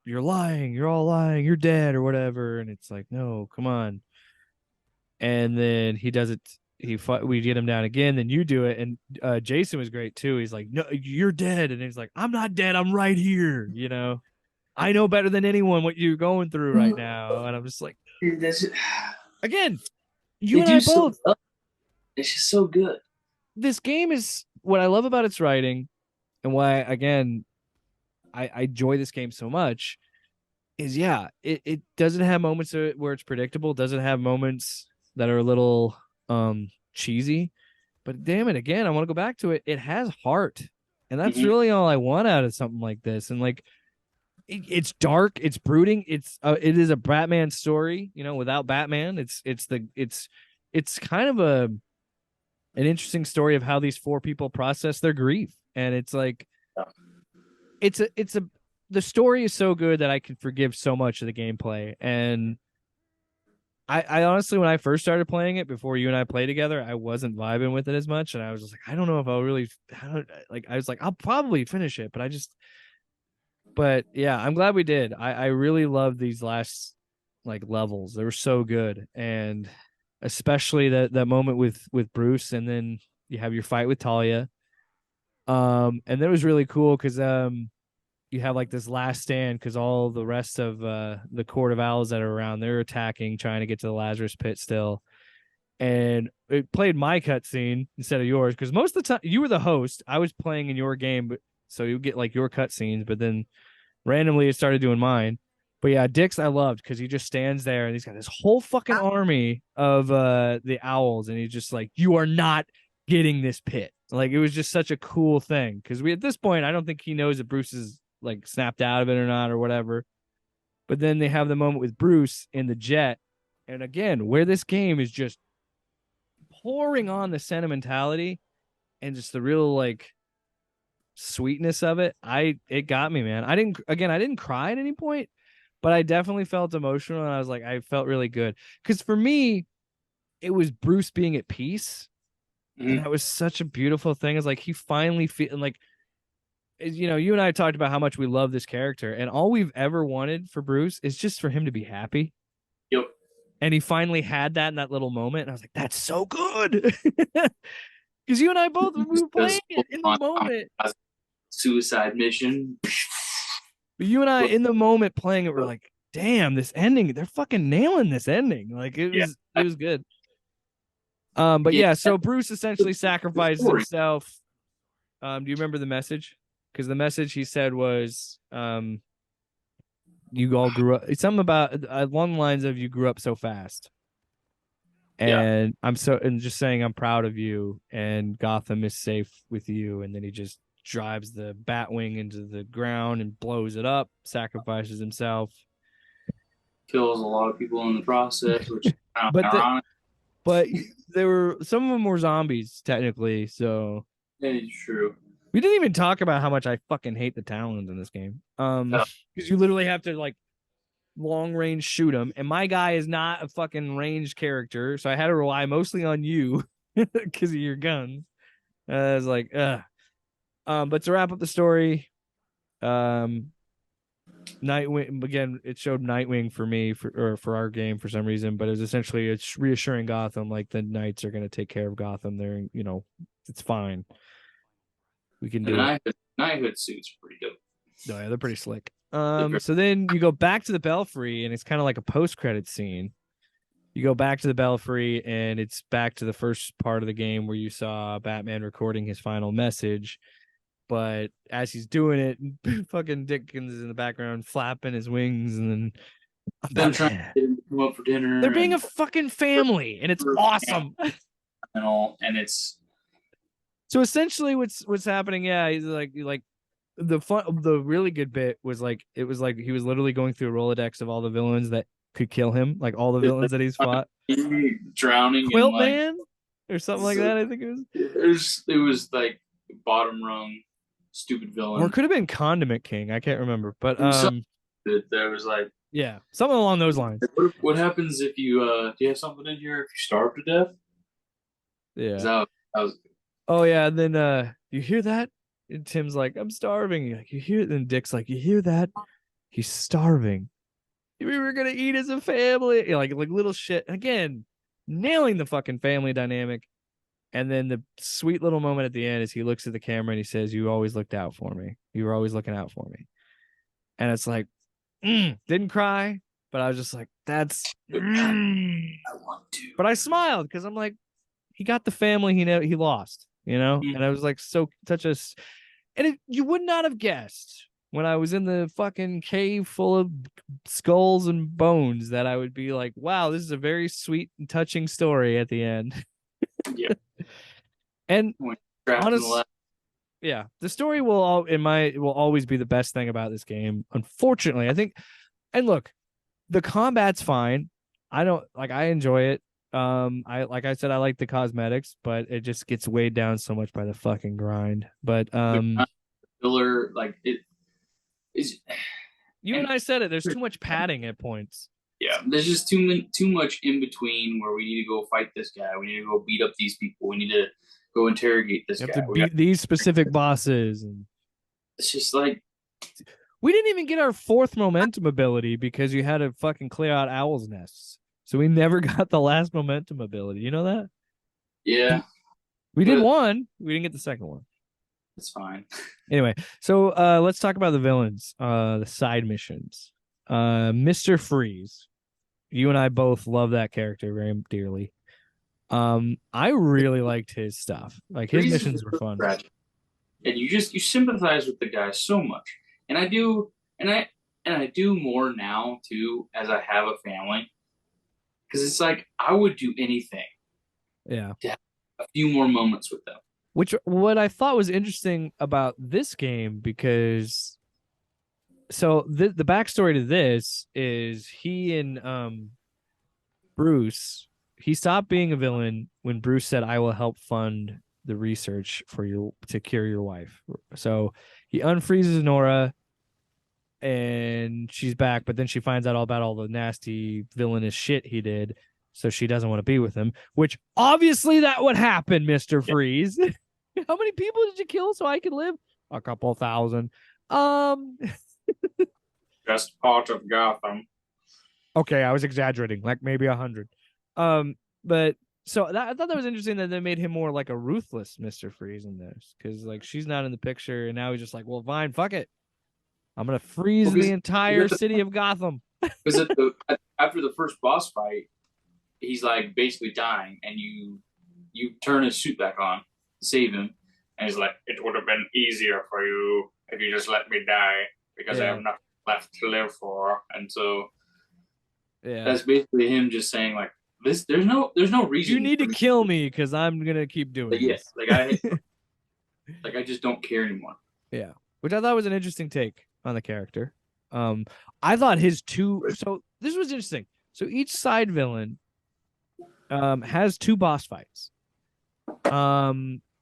you're lying, you're all lying, you're dead or whatever. And it's like, no, come on. And then he does it. We get him down again, then you do it. And Jason was great too. He's like, no, you're dead. And he's like, I'm not dead, I'm right here. I know better than anyone what you're going through right now. And I'm just like, again, you and I both. It's just so good. This game is what I love about its writing, and why, again, I enjoy this game so much. Is it doesn't have moments where it's predictable. Doesn't have moments that are a little cheesy. But damn it, again, I want to go back to it. It has heart, and that's really all I want out of something like this. And like, it's dark, it's brooding, it is a Batman story, without Batman. It's kind of an interesting story of how these four people process their grief. And it's like it's a the story is so good that I can forgive so much of the gameplay. And I honestly, when I first started playing it before you and I play together, I wasn't vibing with it as much. And I was just like, I don't know if I'll really, I was like, I'll probably finish it, but yeah, I'm glad we did. I really love these last like levels. They were so good. And especially that moment with Bruce, and then you have your fight with Talia. And that was really cool because you have like this last stand because all the rest of the Court of Owls that are around, they're attacking, trying to get to the Lazarus Pit still. And it played my cutscene instead of yours because most of the time you were the host. I was playing in your game, but so you get like your cutscenes, but then randomly it started doing mine. But yeah, Dix I loved because he just stands there and he's got this whole fucking army of the owls, and he's just like, you are not getting this pit. Like it was just such a cool thing because we at this point I don't think he knows that Bruce is like snapped out of it or not or whatever. But then they have the moment with Bruce in the jet, and again, where this game is just pouring on the sentimentality and just the real like sweetness of it. It got me, man. I didn't cry at any point, but I definitely felt emotional, and I was like, I felt really good because for me, it was Bruce being at peace, and that was such a beautiful thing. It's like he finally feeling like, you and I talked about how much we love this character, and all we've ever wanted for Bruce is just for him to be happy. Yep. And he finally had that in that little moment, and I was like, that's so good. Because you and I both we were playing it in the moment. Suicide mission. But you and I in the moment playing it, we're like, damn, this ending, they're fucking nailing this ending. Like it was good. But yeah, so Bruce essentially sacrifices himself. Do you remember the message? Because the message he said was, you all grew up, something about along the lines of you grew up so fast. And and just saying I'm proud of you and Gotham is safe with you. And then he just drives the Batwing into the ground and blows it up, sacrifices himself, kills a lot of people in the process, which is kind of ironic. But there were some of them were zombies technically, so it's true. We didn't even talk about how much I fucking hate the Talons in this game. Because you literally have to like long range shoot them, and my guy is not a fucking ranged character, so I had to rely mostly on you because of your guns. I was like, ugh. But to wrap up the story, Nightwing again. It showed Nightwing for me for our game for some reason, but it was essentially it's reassuring Gotham like the Knights are going to take care of Gotham. They're it's fine. We can do it. Knighthood suits pretty dope. Oh, yeah, they're pretty slick. So then you go back to the Belfry, and it's kind of like a post-credit scene. You go back to the Belfry, and it's back to the first part of the game where you saw Batman recording his final message. But as he's doing it, fucking Dickens is in the background flapping his wings, and then trying to get him to come up for dinner. They're being a fucking family, and it's awesome. And it's so essentially what's happening. Yeah, he's like the really good bit was like it was like he was literally going through a Rolodex of all the villains that could kill him, like all the villains that he's fought. Drowning Quilt Man or something like that. I think it was like bottom rung stupid villain, or it could have been Condiment King. I can't remember, but there was like something along those lines. What happens if you do you have something in here if you starve to death? Yeah. That was oh yeah, and then you hear that? And Tim's like, I'm starving. You're like, you hear it? And Dick's like, you hear that? He's starving. We were gonna eat as a family. Like little shit. Again, nailing the fucking family dynamic. And then the sweet little moment at the end is he looks at the camera and he says, you always looked out for me. You were always looking out for me. And it's like, didn't cry, but I was just like, that's I want to. But I smiled because I'm like, he got the family he lost, And I was like, you would not have guessed when I was in the fucking cave full of skulls and bones that I would be like, wow, this is a very sweet and touching story at the end. Yeah. And honestly, Yeah, the story will always be the best thing about this game. Unfortunately, I think, and look, the combat's fine. I enjoy it. I like I said, I like the cosmetics, but it just gets weighed down so much by the fucking grind. But The filler, like it is, you and I said it. There's too much padding at points. yeah, there's just too much in between where we need to go fight this guy. We need to go beat up these people. We need to go interrogate this You have guy. to beat these specific bosses, and It's just like we didn't even get our fourth momentum ability because you had to fucking clear out owls' nests. So we never got the last momentum ability. You know that? yeah, We did but one. We didn't get the second one. it's fine. Anyway, so let's talk about the villains, the side missions. Mr. Freeze. You and I both love that character very dearly. I really liked his stuff. Like his Freeze is missions were so fun. tragic. And you sympathize with the guy so much. And I do, and I do more now too as I have a family, because it's like I would do anything Yeah. to have a few more moments with them. Which what I thought was interesting about this game, because so the backstory to this is he and Bruce, he stopped being a villain when Bruce said, "I will help fund the research for to cure your wife." So he unfreezes Nora and she's back, but then she finds out all about all the nasty villainous shit he did, so she doesn't want to be with him, which obviously that would happen, Mr. Freeze. How many people did you kill so I could live? A couple thousand. Just part of Gotham. Okay, I was exaggerating, like maybe 100. But so I thought that was interesting that they made him more like a ruthless Mr. Freeze in this, because like she's not in the picture, and now he's just like, well, fine, fuck it, I'm gonna freeze the entire city of Gotham. Because after the first boss fight, he's like basically dying, and you turn his suit back on to save him, and he's like, "It would have been easier for you if you just let me die, because I have nothing left to live for." And so that's basically him just saying like, "This, there's no reason you need to kill me because I'm gonna keep doing this." Yes, I just don't care anymore. Yeah, which I thought was an interesting take on the character. I thought his two. So this was interesting. So each side villain has two boss fights.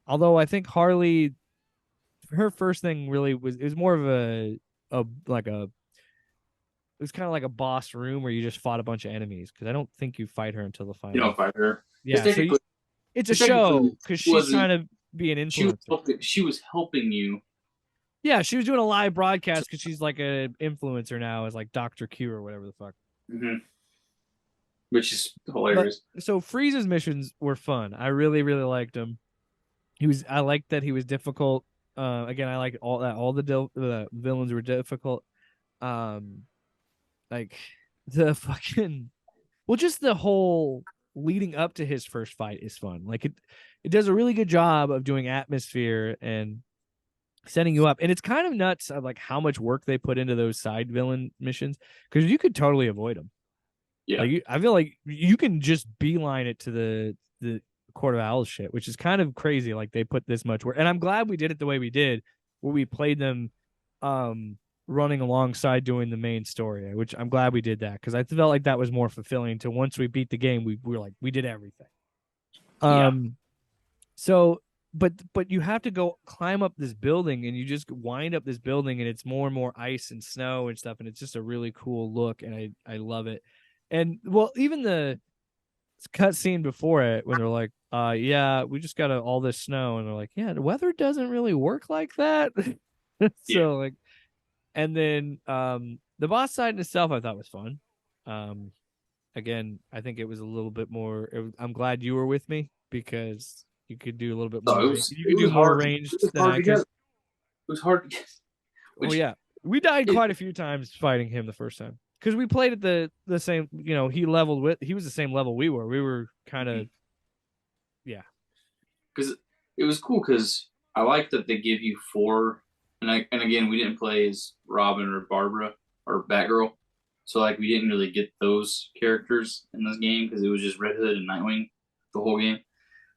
Although I think Harley, her first thing really was more of it was kind of like a boss room where you just fought a bunch of enemies, because I don't think you fight her until the final. You don't fight her. Yeah, so it's a show because she's trying to be an influencer. She was helping you. Yeah, she was doing a live broadcast because she's like an influencer now, as like Dr. Q or whatever the fuck. Mm-hmm. Which is hilarious. So Freeze's missions were fun. I really, really liked him. I liked that he was difficult. Again, I liked all that. All the villains were difficult. Like the fucking, well, just the whole leading up to his first fight is fun. Like it does a really good job of doing atmosphere and setting you up. And it's kind of nuts of like how much work they put into those side villain missions, because you could totally avoid them. Yeah, like I feel like you can just beeline it to the Court of Owls shit, which is kind of crazy. Like they put this much work, and I'm glad we did it the way we did, where we played them running alongside doing the main story, which I'm glad we did that, because I felt like that was more fulfilling. To once we beat the game, we were like, we did everything. So but you have to go climb up this building, and you just wind up this building, and it's more and more ice and snow and stuff, and it's just a really cool look, and I love it. And well, even the cut scene before it, when they're like, yeah, we just got all this snow, and they're like, yeah, the weather doesn't really work like that. So like, and then the boss side in itself I thought was fun. Again, I think it was a little bit more, I'm glad you were with me, because you could do a little bit more. You could do more ranged than I could. It was hard to get. Oh yeah, we died quite a few times fighting him the first time, because we played at the same. You know, he was the same level we were. We were kind of, yeah. Because it was cool, because I like that they give you four, and again, we didn't play as Robin or Barbara or Batgirl, so like we didn't really get those characters in this game, because it was just Red Hood and Nightwing the whole game.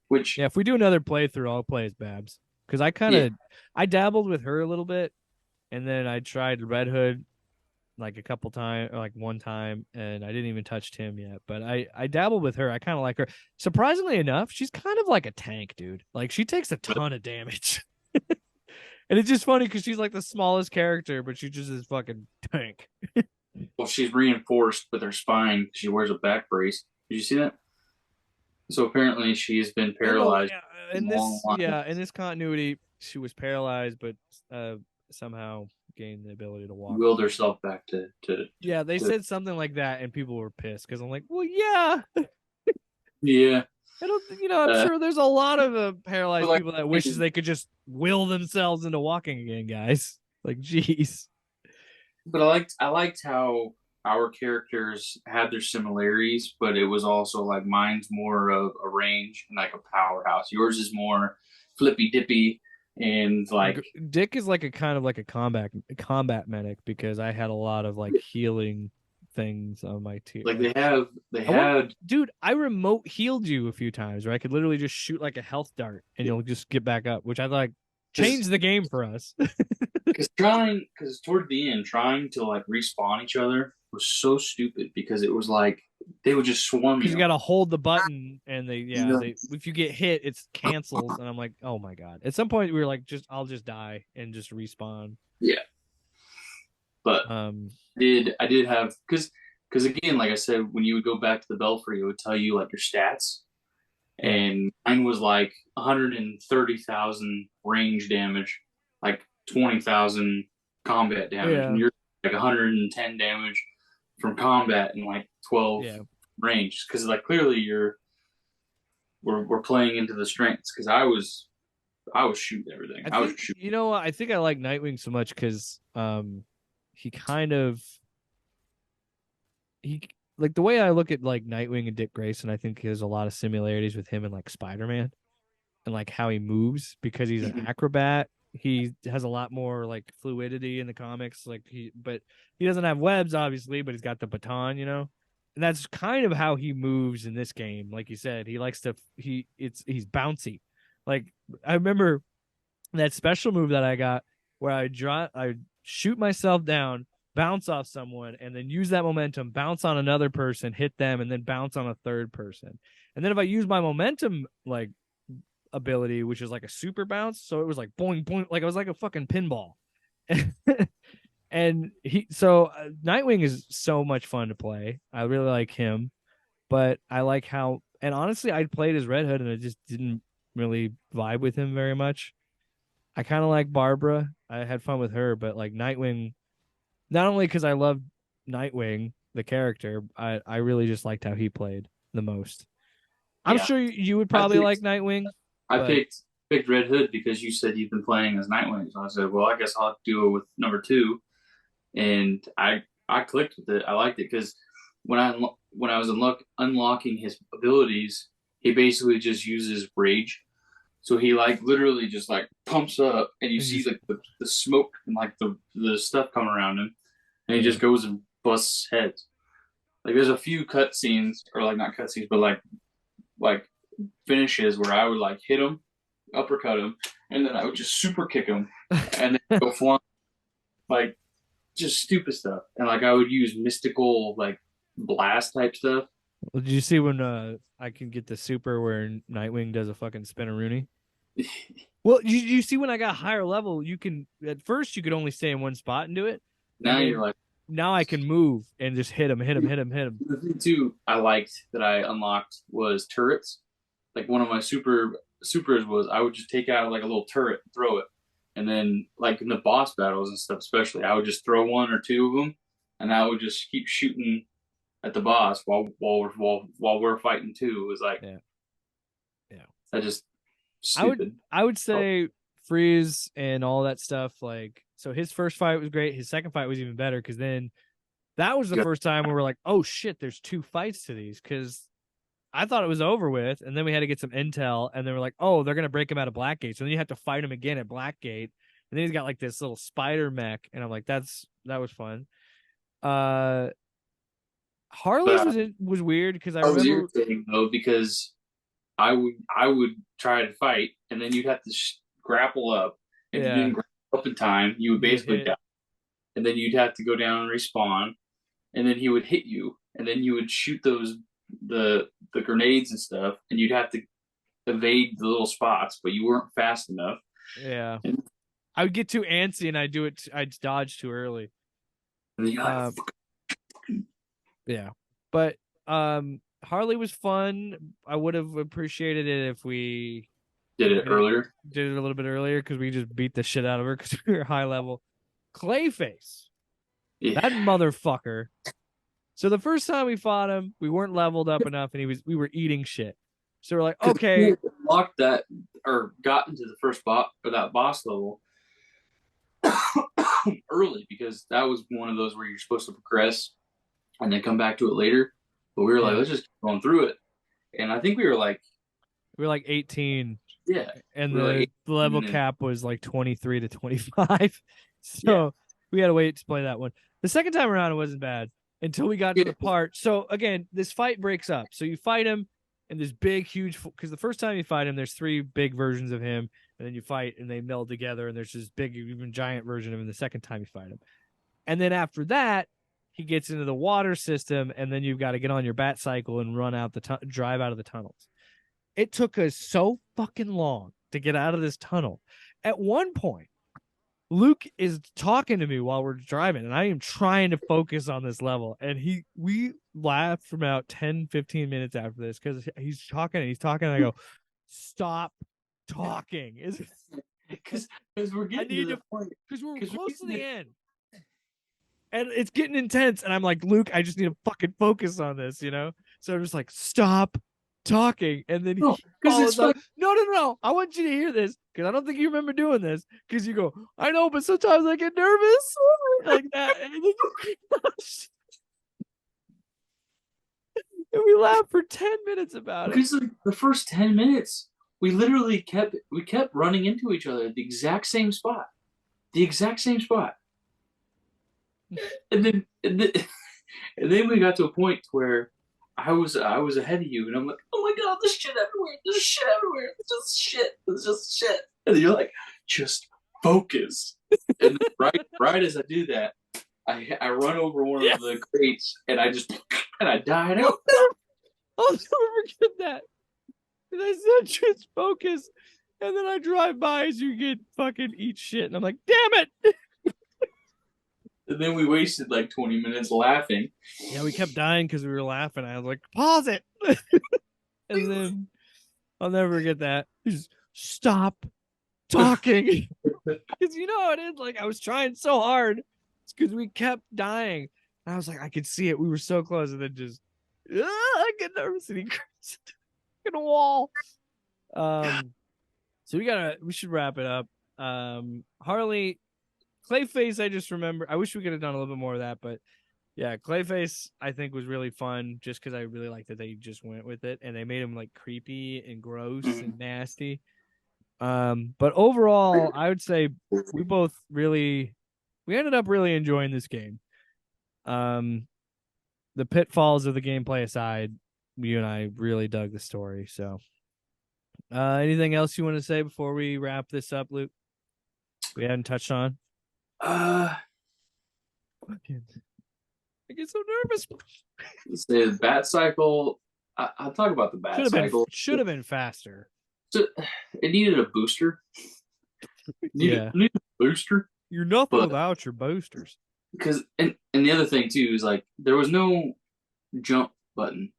Which, yeah, if we do another playthrough, I'll play as Babs. because I dabbled with her a little bit, and then I tried Red Hood like a couple times, or like one time, and I didn't even touch Tim yet. But I dabbled with her. I kind of like her. Surprisingly enough, she's kind of like a tank, dude. Like she takes a ton of damage. And it's just funny because she's like the smallest character, but she's just this fucking tank. Well, she's reinforced with her spine. She wears a back brace. Did you see that? So apparently she's been paralyzed In a long this, line. in this continuity, she was paralyzed, but somehow gained the ability to walk. Willed herself back to Yeah, they said something like that, and people were pissed because I'm like, well, yeah, yeah. I don't, I'm sure there's a lot of paralyzed like, people that wishes they could just will themselves into walking again, guys. Like, jeez. But I liked how our characters had their similarities, but it was also like mine's more of a range and like a powerhouse. Yours is more flippy dippy and like Dick is like a kind of like a combat medic because I had a lot of like healing things on my team. like they had dude, I remote healed you a few times, right? I could literally just shoot like a health dart and you'll just get back up, which I like changed the game for us. because toward the end trying to like respawn each other was so stupid because it was like they would just swarm Because you. you got to hold the button and they if you get hit, it's cancels. And I'm like, oh my God. At some point we were like, I'll just die and just respawn. Yeah. But I did have because again, like I said, when you would go back to the belfry, it would tell you like your stats. And mine was like 130,000 range damage, like 20,000 combat damage, and you're like 110 damage from combat and like 12 range. Because like clearly we're playing into the strengths. Because I was shooting everything. I was shooting. You know, I think I like Nightwing so much because he kind of like the way I look at like Nightwing and Dick Grayson, I think there's a lot of similarities with him and like Spider-Man and like how he moves because he's an acrobat. He has a lot more like fluidity in the comics, but he doesn't have webs obviously, but he's got the baton, and that's kind of how he moves in this game. Like you said, he likes to he's bouncy. Like I remember that special move that I got where I shoot myself down, bounce off someone, and then use that momentum, bounce on another person, hit them, and then bounce on a third person. And then if I use my momentum like ability, which is like a super bounce, so it was like boing boing, like it was like a fucking pinball. And Nightwing is so much fun to play. I really like him, but I like how, and honestly, I played as Red Hood and I just didn't really vibe with him very much. I kind of like Barbara. I had fun with her, but like Nightwing, not only because I loved Nightwing, the character, I really just liked how he played the most. I'm sure you would probably like Nightwing. I picked Red Hood because you said you've been playing as Nightwing. So I said, well, I guess I'll have to do it with number 2. And I clicked with it. I liked it because when I was unlocking his abilities, he basically just uses rage. So he like literally just like pumps up, and you see like the smoke and like the stuff coming around him, and he just goes and busts heads. Like there's a few cutscenes, or like not cutscenes, but like finishes where I would like hit him, uppercut him, and then I would just super kick him, and then go flying, like just stupid stuff. And like I would use mystical like blast type stuff. Well, did you see when I can get the super where Nightwing does a fucking spinneroonie? Well, you see when I got higher level, you can at first you could only stay in one spot and do it. Now you're like, now I can move and just hit him. The thing too I liked that I unlocked was turrets. Like one of my supers was I would just take out like a little turret and throw it. And then like in the boss battles and stuff especially, I would just throw 1 or 2 of them, and I would just keep shooting at the boss while we're fighting too. It was like I just stupid. I would say Freeze and all that stuff, like, so his first fight was great, his second fight was even better, because then that was the first time we were like, oh shit, there's 2 fights to these, because I thought it was over with, and then we had to get some intel, and they were like, oh, they're gonna break him out of Blackgate, so then you have to fight him again at Blackgate, and then he's got like this little spider mech, and I'm like, that was fun. Harley's was weird because I remember was irritating though, because I would try to fight, and then you'd have to grapple up. If you didn't grapple up in time, you would basically die. And then you'd have to go down and respawn. And then he would hit you. And then you would shoot the grenades and stuff. And you'd have to evade the little spots, but you weren't fast enough. Yeah. I would get too antsy and I'd dodge too early. Yeah. But Harley was fun. I would have appreciated it if we did it earlier. Did it a little bit earlier because we just beat the shit out of her because we were high level. Clayface. Yeah. That motherfucker. So the first time we fought him, we weren't leveled up enough and we were eating shit. So we're like, okay. We locked that or got into the first boss or that boss level early because that was one of those where you're supposed to progress and then come back to it later. But we were like, let's just keep going through it. And I think we were like 18. Yeah. And the level cap was like 23 to 25. So we had to wait to play that one. The second time around, it wasn't bad until we got to the part. So again, this fight breaks up. So you fight him and this big, huge, because the first time you fight him, there's 3 big versions of him. And then you fight and they meld together. And there's this big, even giant version of him the second time you fight him. And then after that, he gets into the water system. And then you've got to get on your bat cycle and run out drive out of the tunnels. It took us so fucking long to get out of this tunnel. At one point, Luke is talking to me while we're driving, and I am trying to focus on this level. And we laughed for about 10, 15 minutes after this because he's talking, and I go, stop talking. Because we're getting to the point. Because we're close to the end. And it's getting intense. And I'm like, Luke, I just need to fucking focus on this, you know? So I'm just like, stop talking. And then no, I want you to hear this because I don't think you remember doing this because you go, I know, but sometimes I get nervous like that. And, then and we laughed for 10 minutes about it. Because like, the first 10 minutes, we literally kept running into each other at the exact same spot. And then we got to a point where I was ahead of you, and I'm like, oh my god, there's shit everywhere. It's just shit. And then you're like, just focus. And right as I do that, I run over one of the crates, and I died out. I'll never forget that. And I said, just focus. And then I drive by as you get fucking eat shit, and I'm like, damn it. And then we wasted like 20 minutes laughing. Yeah, we kept dying because we were laughing. I was like, pause it. And then I'll never forget that. Just stop talking. Because you know how it is. Like, I was trying so hard. It's because we kept dying. And I was like, I could see it. We were so close. And then just, I get nervous. And he crashed in a wall. So we should wrap it up. Harley, Clayface, I just remember. I wish we could have done a little bit more of that, but yeah, Clayface I think was really fun just because I really liked that they just went with it and they made him like creepy and gross and nasty. But overall, I would say we ended up really enjoying this game. The pitfalls of the gameplay aside, you and I really dug the story. So, anything else you want to say before we wrap this up, Luke? We hadn't touched on. I get so nervous. The bat cycle. I'll talk about the bat cycle. Should have been faster. So it needed a booster. Needed a booster. You're nothing without your boosters. Because and the other thing too is like there was no jump button.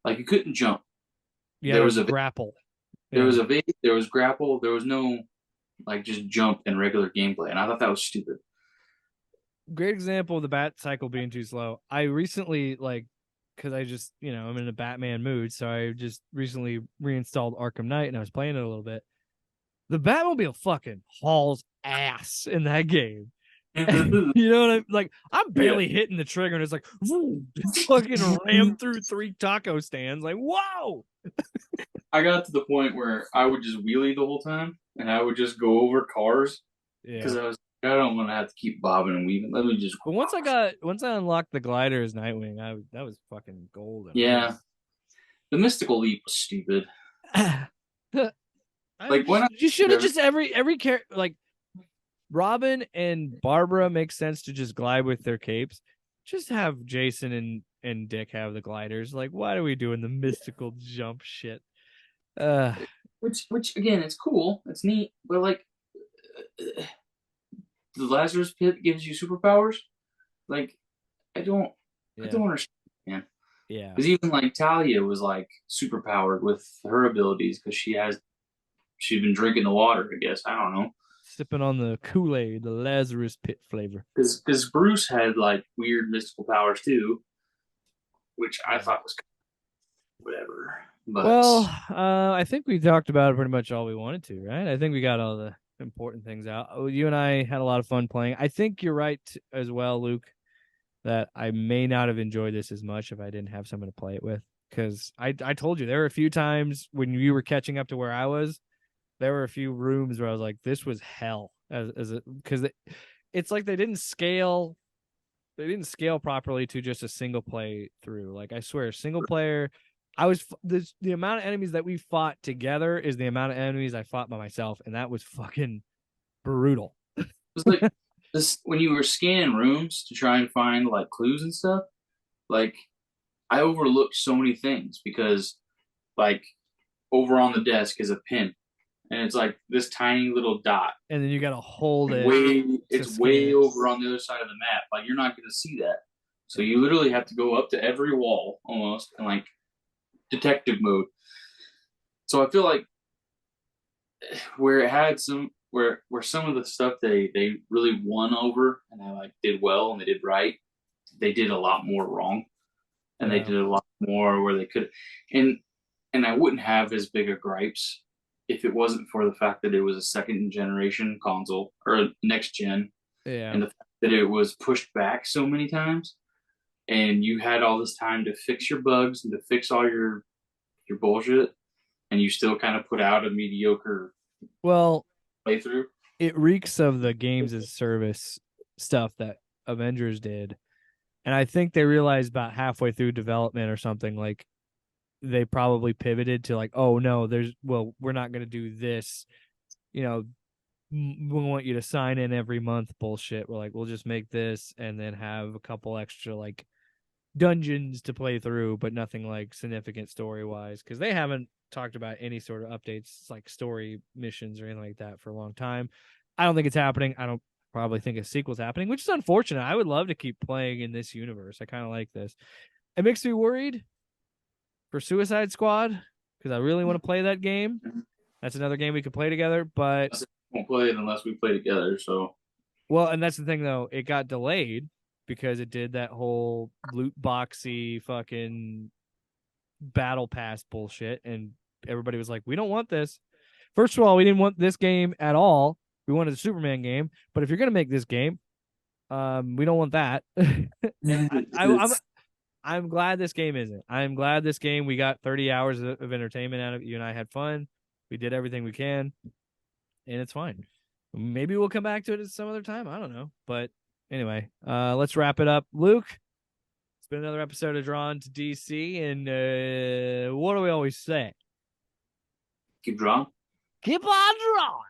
Like you couldn't jump. Yeah, there was a grapple. There was there was grapple. There was no like just jump in regular gameplay, and I thought that was stupid. Great example of the bat cycle being too slow. I recently because I just I'm in a Batman mood, so I just recently reinstalled Arkham Knight and I was playing it a little bit. The Batmobile fucking hauls ass in that game. And, you know what I'm like? I'm barely hitting the trigger, and it's like fucking ram through 3 taco stands. Like, whoa! I got to the point where I would just wheelie the whole time, and I would just go over cars because I don't want to have to keep bobbing and weaving. Let me just. But once I unlocked the glider as Nightwing, that was fucking golden. Yeah, the mystical leap was stupid. You should have just every character like Robin and Barbara makes sense to just glide with their capes. Just have Jason and Dick have the gliders. Like, why are we doing the mystical jump shit? Which again, it's cool, it's neat, but like the Lazarus Pit gives you superpowers. Like, I don't understand, man. Yeah. Because even like Talia was like superpowered with her abilities because she's been drinking the water. I guess I don't know. Sipping on the Kool-Aid, the Lazarus Pit flavor. Because Bruce had like weird mystical powers too, which I thought was whatever. But well, I think we talked about pretty much all we wanted to, right? I think we got all the important things out. Oh, you and I had a lot of fun playing. I think you're right as well, Luke, that I may not have enjoyed this as much if I didn't have someone to play it with. Because I told you there were a few times when you were catching up to where I was, there were a few rooms where I was like, this was hell, because it's like they didn't scale properly to just a single play through. Like, I swear, single player, the amount of enemies that we fought together is the amount of enemies I fought by myself, and that was fucking brutal. It was like this when you were scanning rooms to try and find like clues and stuff. Like, I overlooked so many things because, like, over on the desk is a pin, and it's like this tiny little dot, and then you got to hold it. It's way over on the other side of the map. Like, you're not going to see that, so you literally have to go up to every wall almost and like detective mode. So I feel like where it had where some of the stuff they really won over and they like did well and they did right, they did a lot more wrong, and they did a lot more where they could, and I wouldn't have as big of gripes if it wasn't for the fact that it was a second generation console or next gen, and the fact that it was pushed back so many times, and you had all this time to fix your bugs and to fix all your bullshit, and you still kind of put out a mediocre playthrough. It reeks of the games as service stuff that Avengers did, and I think they realized about halfway through development or something, like they probably pivoted to like, oh no, we're not going to do this, we want you to sign in every month bullshit. We're like, we'll just make this and then have a couple extra like dungeons to play through, but nothing like significant story wise, because they haven't talked about any sort of updates like story missions or anything like that for a long time. I don't think it's happening. I don't probably think a sequel's happening, which is unfortunate. I would love to keep playing in this universe. I kind of like this. It makes me worried for Suicide Squad because I really want to play that game. That's another game we could play together, but won't play it unless we play together. So, well, and that's the thing though, it got delayed because it did that whole loot boxy fucking battle pass bullshit, and everybody was like, we don't want this. First of all, we didn't want this game at all. We wanted a Superman game, but if you're gonna make this game, we don't want that. I'm glad this game isn't. I'm glad this game, we got 30 hours of entertainment out of it. You and I had fun. We did everything we can, and it's fine. Maybe we'll come back to it at some other time. I don't know. But anyway, let's wrap it up. Luke, it's been another episode of Drawn to DC, and what do we always say? Keep drawing. Keep on drawing.